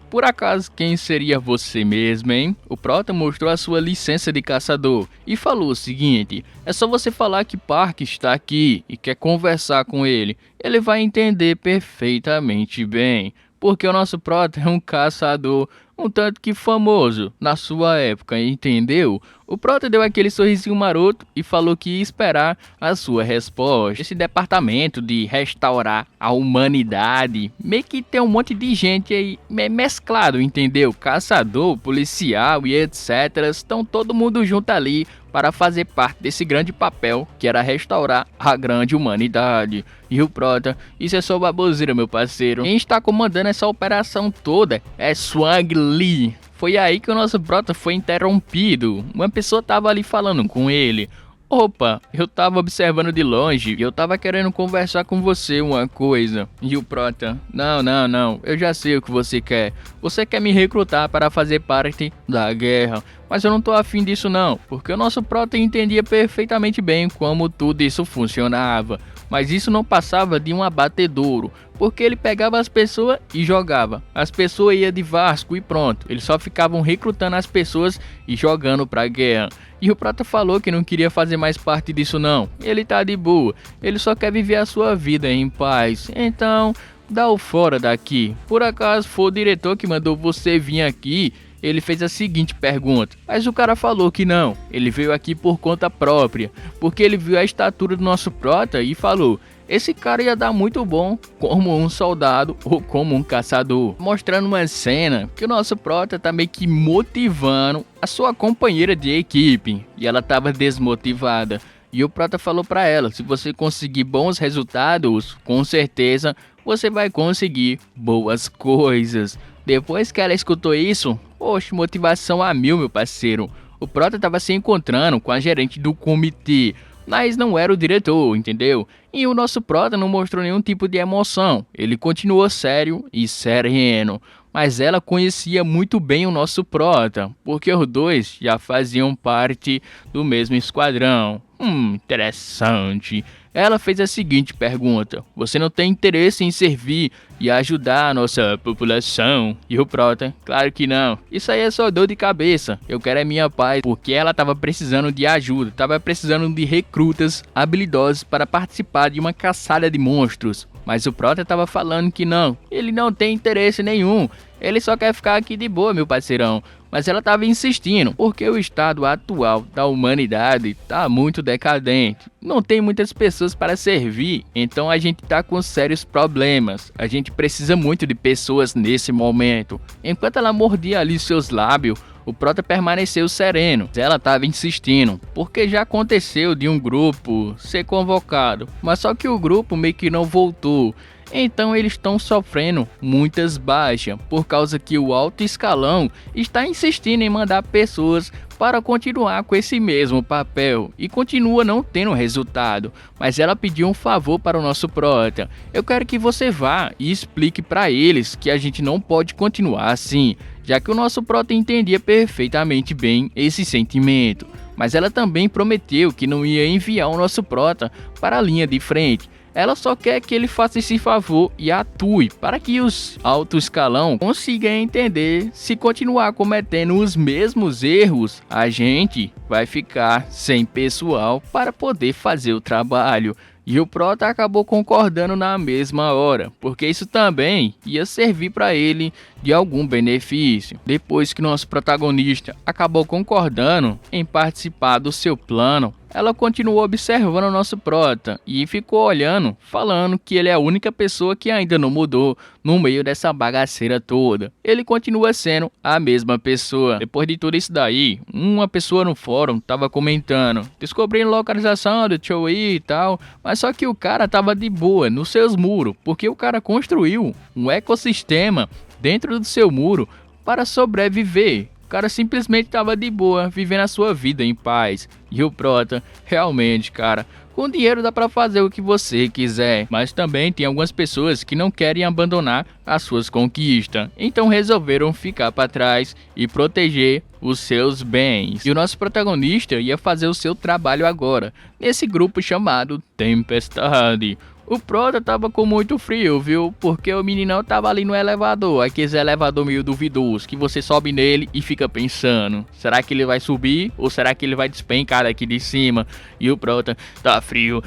por acaso quem seria você mesmo, hein? O Prota mostrou a sua licença de caçador e falou o seguinte: é só você falar que Park está aqui e quer conversar com ele. Ele vai entender perfeitamente bem, porque o nosso Prota é um caçador um tanto que famoso na sua época, entendeu? O Prota deu aquele sorrisinho maroto e falou que ia esperar a sua resposta. Esse departamento de restaurar a humanidade, meio que tem um monte de gente aí mesclado, entendeu? Caçador, policial e etc. Estão todo mundo junto ali para fazer parte desse grande papel que era restaurar a grande humanidade. E o Prota: isso é só baboseira, meu parceiro. Quem está comandando essa operação toda é Swang Lee. Foi aí que o nosso Prota foi interrompido. Uma pessoa tava ali falando com ele. Opa, eu tava observando de longe e eu tava querendo conversar com você uma coisa. E o Prota: não, eu já sei o que você quer. Você quer me recrutar para fazer parte da guerra. Mas eu não tô afim disso não, porque o nosso Prota entendia perfeitamente bem como tudo isso funcionava. Mas isso não passava de um abatedouro, porque ele pegava as pessoas e jogava. As pessoas iam de Vasco e pronto. Eles só ficavam recrutando as pessoas e jogando pra guerra. E o Prota falou que não queria fazer mais parte disso não. Ele tá de boa. Ele só quer viver a sua vida em paz. Então, dá o fora daqui. Por acaso foi o diretor que mandou você vir aqui? Ele fez a seguinte pergunta, mas o cara falou que não, ele veio aqui por conta própria, porque ele viu a estatura do nosso Prota e falou, esse cara ia dar muito bom como um soldado ou como um caçador, mostrando uma cena que o nosso Prota tá meio que motivando a sua companheira de equipe, e ela tava desmotivada. E o Prota falou pra ela, se você conseguir bons resultados, com certeza você vai conseguir boas coisas. Depois que ela escutou isso, poxa, motivação a mil, meu parceiro. O Prota tava se encontrando com a gerente do comitê, mas não era o diretor, entendeu? E o nosso Prota não mostrou nenhum tipo de emoção. Ele continuou sério e sereno. Mas ela conhecia muito bem o nosso Prota, porque os dois já faziam parte do mesmo esquadrão. Interessante. Ela fez a seguinte pergunta, você não tem interesse em servir e ajudar a nossa população? E o Prota, claro que não, isso aí é só dor de cabeça, eu quero é minha paz, porque ela tava precisando de ajuda, tava precisando de recrutas habilidosos para participar de uma caçada de monstros. Mas o Prota tava falando que não, ele não tem interesse nenhum, ele só quer ficar aqui de boa, meu parceirão. Mas ela tava insistindo, porque o estado atual da humanidade tá muito decadente. Não tem muitas pessoas para servir, então a gente tá com sérios problemas. A gente precisa muito de pessoas nesse momento. Enquanto ela mordia ali seus lábios, o Prota permaneceu sereno. Ela estava insistindo, porque já aconteceu de um grupo ser convocado, mas só que o grupo meio que não voltou. Então eles estão sofrendo muitas baixas, por causa que o alto escalão está insistindo em mandar pessoas para continuar com esse mesmo papel e continua não tendo resultado. Mas ela pediu um favor para o nosso Prota. Eu quero que você vá e explique para eles que a gente não pode continuar assim, já que o nosso Prota entendia perfeitamente bem esse sentimento. Mas ela também prometeu que não ia enviar o nosso Prota para a linha de frente. Ela só quer que ele faça esse favor e atue para que os alto escalão consigam entender se continuar cometendo os mesmos erros, a gente vai ficar sem pessoal para poder fazer o trabalho. E o Prota acabou concordando na mesma hora, porque isso também ia servir para ele de algum benefício. Depois que nosso protagonista acabou concordando em participar do seu plano, ela continuou observando o nosso Prota e ficou olhando, falando que ele é a única pessoa que ainda não mudou no meio dessa bagaceira toda. Ele continua sendo a mesma pessoa. Depois de tudo isso daí, uma pessoa no fórum tava comentando, descobrindo localização do Choi e tal, mas só que o cara tava de boa nos seus muros, porque o cara construiu um ecossistema dentro do seu muro para sobreviver. O cara simplesmente tava de boa, vivendo a sua vida em paz. E o Prota, realmente, cara, com dinheiro dá pra fazer o que você quiser. Mas também tem algumas pessoas que não querem abandonar as suas conquistas. Então resolveram ficar pra trás e proteger os seus bens. E o nosso protagonista ia fazer o seu trabalho agora, nesse grupo chamado Tempestade. O Prota tava com muito frio, viu? Porque o meninão tava ali no elevador. Aqueles elevador meio duvidoso, que você sobe nele e fica pensando, será que ele vai subir ou será que ele vai despencar daqui de cima? E o Prota, tá frio,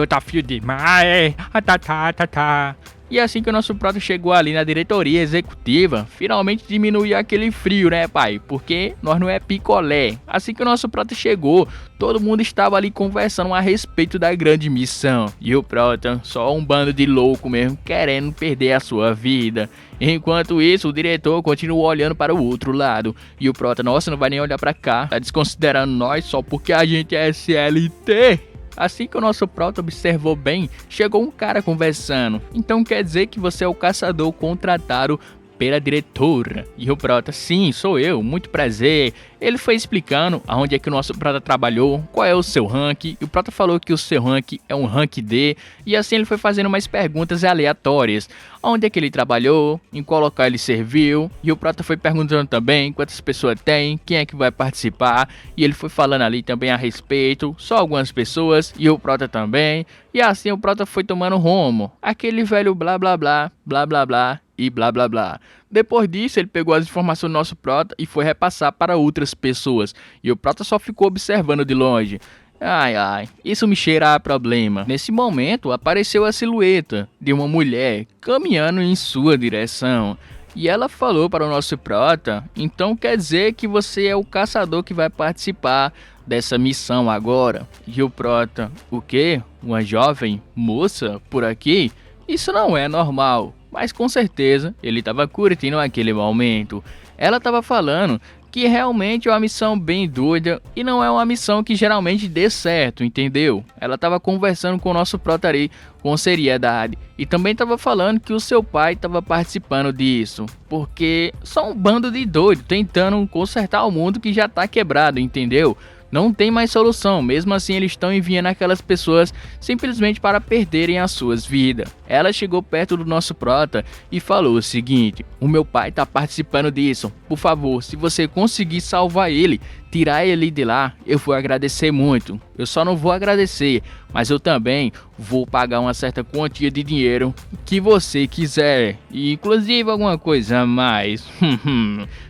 tá frio demais, tá. E assim que o nosso Prota chegou ali na diretoria executiva, finalmente diminuiu aquele frio, né, pai? Porque nós não é picolé. Assim que o nosso Prota chegou, todo mundo estava ali conversando a respeito da grande missão. E o Prota, só um bando de louco mesmo, querendo perder a sua vida. Enquanto isso, o diretor continuou olhando para o outro lado. E o Prota, nossa, não vai nem olhar pra cá. Tá desconsiderando nós só porque a gente é SLT. Assim que o nosso Prota observou bem, chegou um cara conversando. Então quer dizer que você é o caçador contratado pela diretora. E o Prota, sim, sou eu, muito prazer. Ele foi explicando aonde é que o nosso Prota trabalhou, qual é o seu rank, e o Prota falou que o seu rank é um rank D, e assim ele foi fazendo mais perguntas aleatórias. Onde é que ele trabalhou, em qual local ele serviu, e o Prota foi perguntando também quantas pessoas tem, quem é que vai participar, e ele foi falando ali também a respeito, só algumas pessoas, e o Prota também, e assim o Prota foi tomando rumo, aquele velho blá blá blá, blá blá blá, e blá blá blá. Depois disso, ele pegou as informações do nosso Prota e foi repassar para outras pessoas, e o Prota só ficou observando de longe. Ai ai, isso me cheira a problema. Nesse momento, apareceu a silhueta de uma mulher caminhando em sua direção. E ela falou para o nosso Prota, então quer dizer que você é o caçador que vai participar dessa missão agora. E o Prota, o quê? Uma jovem moça por aqui? Isso não é normal. Mas com certeza ele estava curtindo aquele momento. Ela estava falando que realmente é uma missão bem doida e não é uma missão que geralmente dê certo, entendeu? Ela estava conversando com o nosso Prota ali com seriedade e também estava falando que o seu pai estava participando disso, porque são um bando de doido tentando consertar o mundo que já está quebrado, entendeu? Não tem mais solução, mesmo assim eles estão enviando aquelas pessoas simplesmente para perderem as suas vidas. Ela chegou perto do nosso Prota e falou o seguinte: o meu pai está participando disso, por favor, se você conseguir salvar ele, tirar ele de lá, eu vou agradecer muito. Eu só não vou agradecer, mas eu também vou pagar uma certa quantia de dinheiro que você quiser, e inclusive alguma coisa a mais.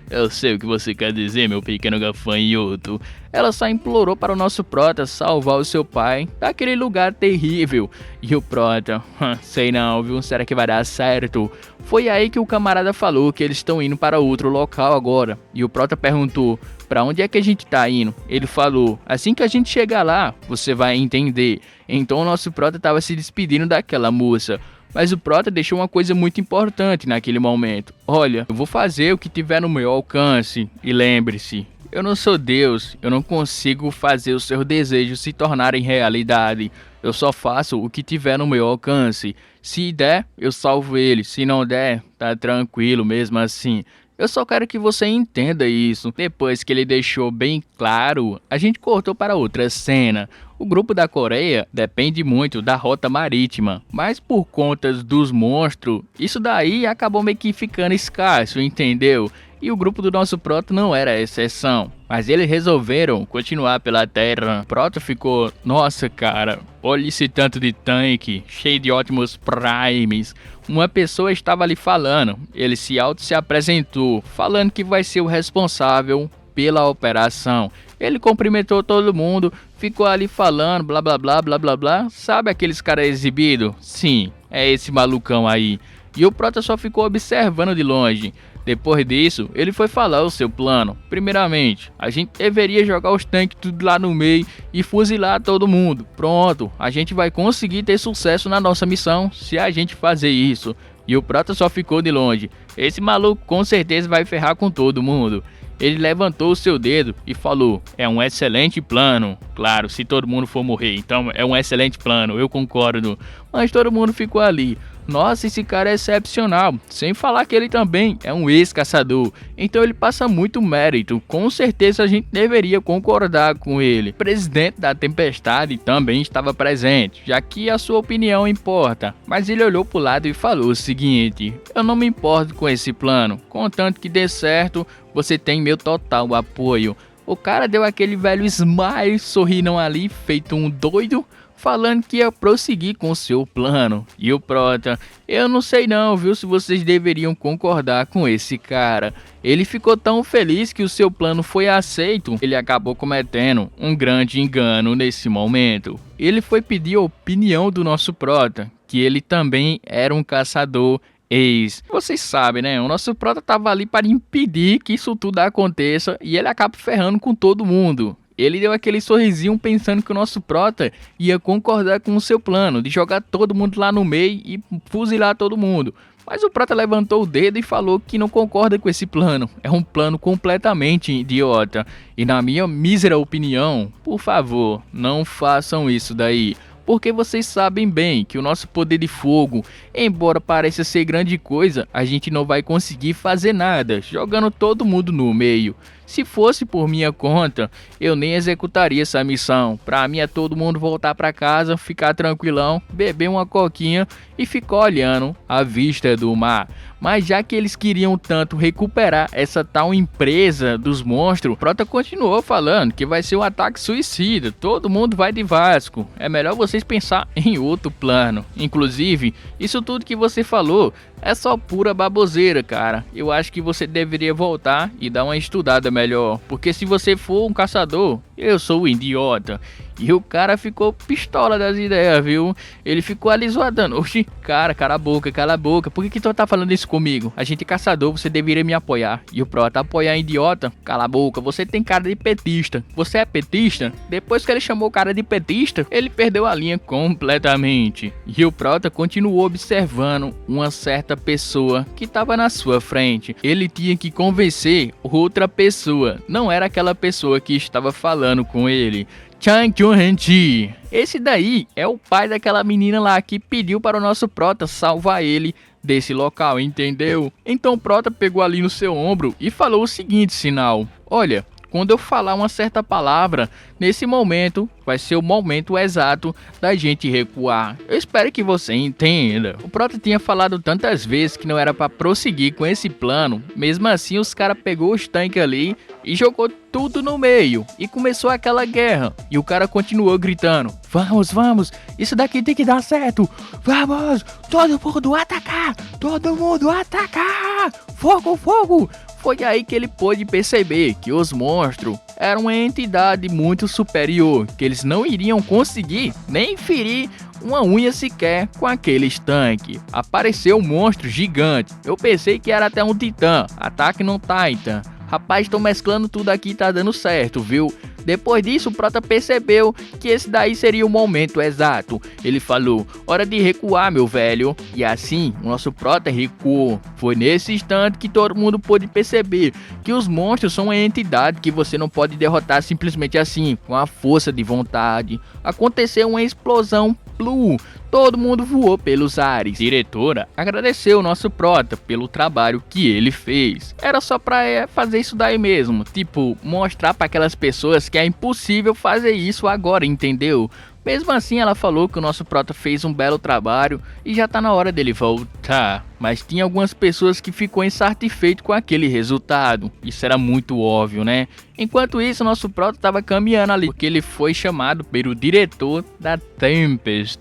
Eu sei o que você quer dizer, meu pequeno gafanhoto. Ela só implorou para o nosso Prota salvar o seu pai daquele lugar terrível. E o Prota, sei não, viu? Será que vai dar certo? Foi aí que o camarada falou que eles estão indo para outro local agora. E o Prota perguntou: para onde é que a gente tá indo? Ele falou: assim que a gente chegar lá, você vai entender. Então o nosso Prota estava se despedindo daquela moça. Mas o Prota deixou uma coisa muito importante naquele momento. Olha, eu vou fazer o que tiver no meu alcance. E lembre-se, eu não sou Deus, eu não consigo fazer os seus desejos se tornarem realidade. Eu só faço o que tiver no meu alcance. Se der, eu salvo ele. Se não der, tá tranquilo mesmo assim. Eu só quero que você entenda isso. Depois que ele deixou bem claro, a gente cortou para outra cena. O grupo da Coreia depende muito da rota marítima, mas por conta dos monstros, isso daí acabou meio que ficando escasso, entendeu? E o grupo do nosso Prota não era a exceção, mas eles resolveram continuar pela terra. Prota ficou: nossa cara, olha esse tanto de tanque, cheio de ótimos primes. Uma pessoa estava ali falando, ele se apresentou, falando que vai ser o responsável pela operação. Ele cumprimentou todo mundo, ficou ali falando blá blá blá blá blá blá. Sabe aqueles caras exibidos? Sim, é esse malucão aí. E o Prota só ficou observando de longe. Depois disso, ele foi falar o seu plano. Primeiramente, a gente deveria jogar os tanques tudo lá no meio e fuzilar todo mundo. Pronto, a gente vai conseguir ter sucesso na nossa missão se a gente fazer isso. E o Prota só ficou de longe. Esse maluco com certeza vai ferrar com todo mundo. Ele levantou o seu dedo e falou: é um excelente plano. Claro, se todo mundo for morrer, então é um excelente plano, eu concordo. Mas todo mundo ficou ali. Nossa, esse cara é excepcional. Sem falar que ele também é um ex-caçador. Então ele passa muito mérito. Com certeza a gente deveria concordar com ele. O presidente da Tempestade também estava presente, já que a sua opinião importa. Mas ele olhou para o lado e falou o seguinte: eu não me importo com esse plano. Contanto que dê certo, você tem meu total apoio. O cara deu aquele velho smile, sorrindo ali, feito um doido, falando que ia prosseguir com seu plano. E o Prota: eu não sei não, viu, se vocês deveriam concordar com esse cara. Ele ficou tão feliz que o seu plano foi aceito, ele acabou cometendo um grande engano nesse momento. Ele foi pedir a opinião do nosso Prota, que ele também era um caçador ex. Vocês sabem, né? O nosso Prota tava ali para impedir que isso tudo aconteça e ele acaba ferrando com todo mundo. Ele deu aquele sorrisinho pensando que o nosso Prota ia concordar com o seu plano de jogar todo mundo lá no meio e fuzilar todo mundo. Mas o Prota levantou o dedo e falou que não concorda com esse plano. É um plano completamente idiota. E na minha mísera opinião, por favor, não façam isso daí. porque vocês sabem bem que o nosso poder de fogo, embora pareça ser grande coisa, a gente não vai conseguir fazer nada, jogando todo mundo no meio. Se fosse por minha conta, eu nem executaria essa missão. Pra mim é todo mundo voltar pra casa, ficar tranquilão, beber uma coquinha e ficar olhando a vista do mar. Mas já que eles queriam tanto recuperar essa tal empresa dos monstros, Prota continuou falando que vai ser um ataque suicida, todo mundo vai de Vasco. É melhor vocês pensar em outro plano. Inclusive, isso tudo que você falou é só pura baboseira, cara. Eu acho que você deveria voltar e dar uma estudada melhor, porque se você for um caçador, eu sou um idiota. E o cara ficou pistola das ideias, viu? Ele ficou ali zoadando. Oxi, cara, cala a boca, cala a boca. Por que tu tá falando isso comigo? A gente é caçador, você deveria me apoiar. E o Prota, apoiar idiota? Cala a boca, você tem cara de petista. Você é petista? Depois que ele chamou o cara de petista, ele perdeu a linha completamente. E o Prota continuou observando uma certa pessoa que tava na sua frente. Ele tinha que convencer outra pessoa. Não era aquela pessoa que estava falando com ele. Chang Chun-Hen-Chi. Esse daí é o pai daquela menina lá que pediu para o nosso Prota salvar ele desse local, entendeu? Então o Prota pegou ali no seu ombro e falou o seguinte sinal: olha, quando eu falar uma certa palavra, nesse momento vai ser o momento exato da gente recuar. Eu espero que você entenda. O Prota tinha falado tantas vezes que não era para prosseguir com esse plano. Mesmo assim, os caras pegou os tanques ali e jogou tudo no meio. E começou aquela guerra. E o cara continuou gritando: vamos, vamos, isso daqui tem que dar certo. Vamos, todo mundo atacar, todo mundo atacar. Fogo, fogo. Foi aí que ele pôde perceber que os monstros eram uma entidade muito superior, que eles não iriam conseguir nem ferir uma unha sequer com aqueles tanques. Apareceu um monstro gigante, eu pensei que era até um titã, Attack on Titan. Rapaz, tô mesclando tudo aqui, tá dando certo, viu? Depois disso, o Prota percebeu que esse daí seria o momento exato. Ele falou: hora de recuar, meu velho. E assim, o nosso Prota recuou. Foi nesse instante que todo mundo pôde perceber que os monstros são uma entidade que você não pode derrotar simplesmente assim, com a força de vontade. Aconteceu uma explosão Blue. Todo mundo voou pelos ares. A diretora agradeceu o nosso Prota pelo trabalho que ele fez. Era só pra fazer isso daí mesmo. Tipo, mostrar pra aquelas pessoas que é impossível fazer isso agora, entendeu? Mesmo assim, ela falou que o nosso Prota fez um belo trabalho e já tá na hora dele voltar. Mas tinha algumas pessoas que ficou insatisfeito com aquele resultado. Isso era muito óbvio, né? Enquanto isso, o nosso Prota estava caminhando ali, porque ele foi chamado pelo diretor da Tempest.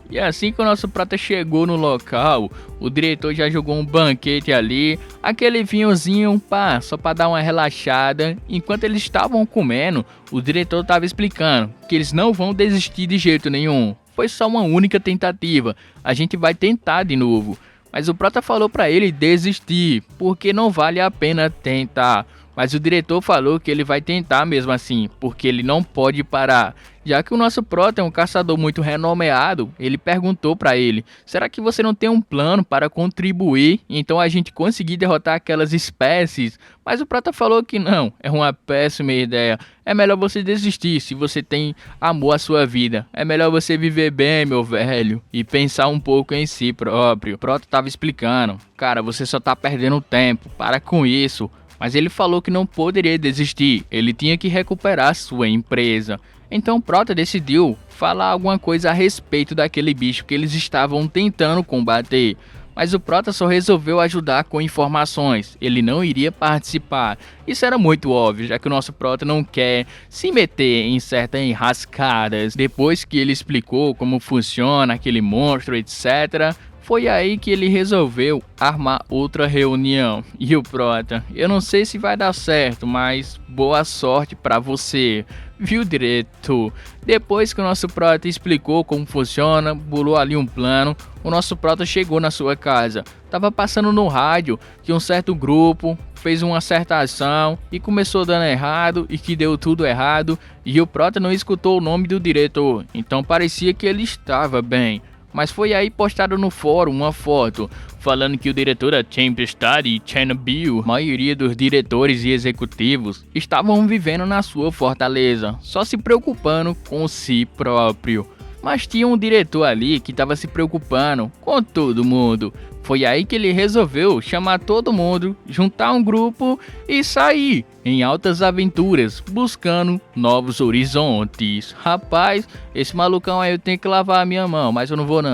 E assim que o nosso Prota chegou no local, o diretor já jogou um banquete ali, aquele vinhozinho, pá, só para dar uma relaxada. Enquanto eles estavam comendo, o diretor estava explicando que eles não vão desistir de jeito nenhum. Foi só uma única tentativa, a gente vai tentar de novo. Mas o Prota falou para ele desistir, porque não vale a pena tentar. Mas o diretor falou que ele vai tentar mesmo assim, porque ele não pode parar. Já que o nosso Prota é um caçador muito renomeado, ele perguntou para ele: será que você não tem um plano para contribuir, então a gente conseguir derrotar aquelas espécies? Mas o Prota falou que não, é uma péssima ideia. É melhor você desistir se você tem amor à sua vida. É melhor você viver bem, meu velho, e pensar um pouco em si próprio. O Prota estava explicando: cara, você só tá perdendo tempo, para com isso. Mas ele falou que não poderia desistir, ele tinha que recuperar sua empresa. Então Prota decidiu falar alguma coisa a respeito daquele bicho que eles estavam tentando combater. Mas o Prota só resolveu ajudar com informações, ele não iria participar. Isso era muito óbvio, já que o nosso Prota não quer se meter em certas enrascadas. Depois que ele explicou como funciona aquele monstro, etc., foi aí que ele resolveu armar outra reunião. E o Prota: eu não sei se vai dar certo, mas boa sorte pra você, viu, diretor? Depois que o nosso Prota explicou como funciona, bolou ali um plano, o nosso Prota chegou na sua casa. Tava passando no rádio que um certo grupo fez uma certa ação e começou dando errado e que deu tudo errado. E o Prota não escutou o nome do diretor, então parecia que ele estava bem. Mas foi aí postado no fórum uma foto falando que o diretor da Tempestade, Chernobyl, a maioria dos diretores e executivos estavam vivendo na sua fortaleza, só se preocupando com si próprio. Mas tinha um diretor ali que estava se preocupando com todo mundo. Foi aí que ele resolveu chamar todo mundo, juntar um grupo e sair em altas aventuras, buscando novos horizontes. Rapaz, esse malucão aí eu tenho que lavar a minha mão, mas eu não vou não.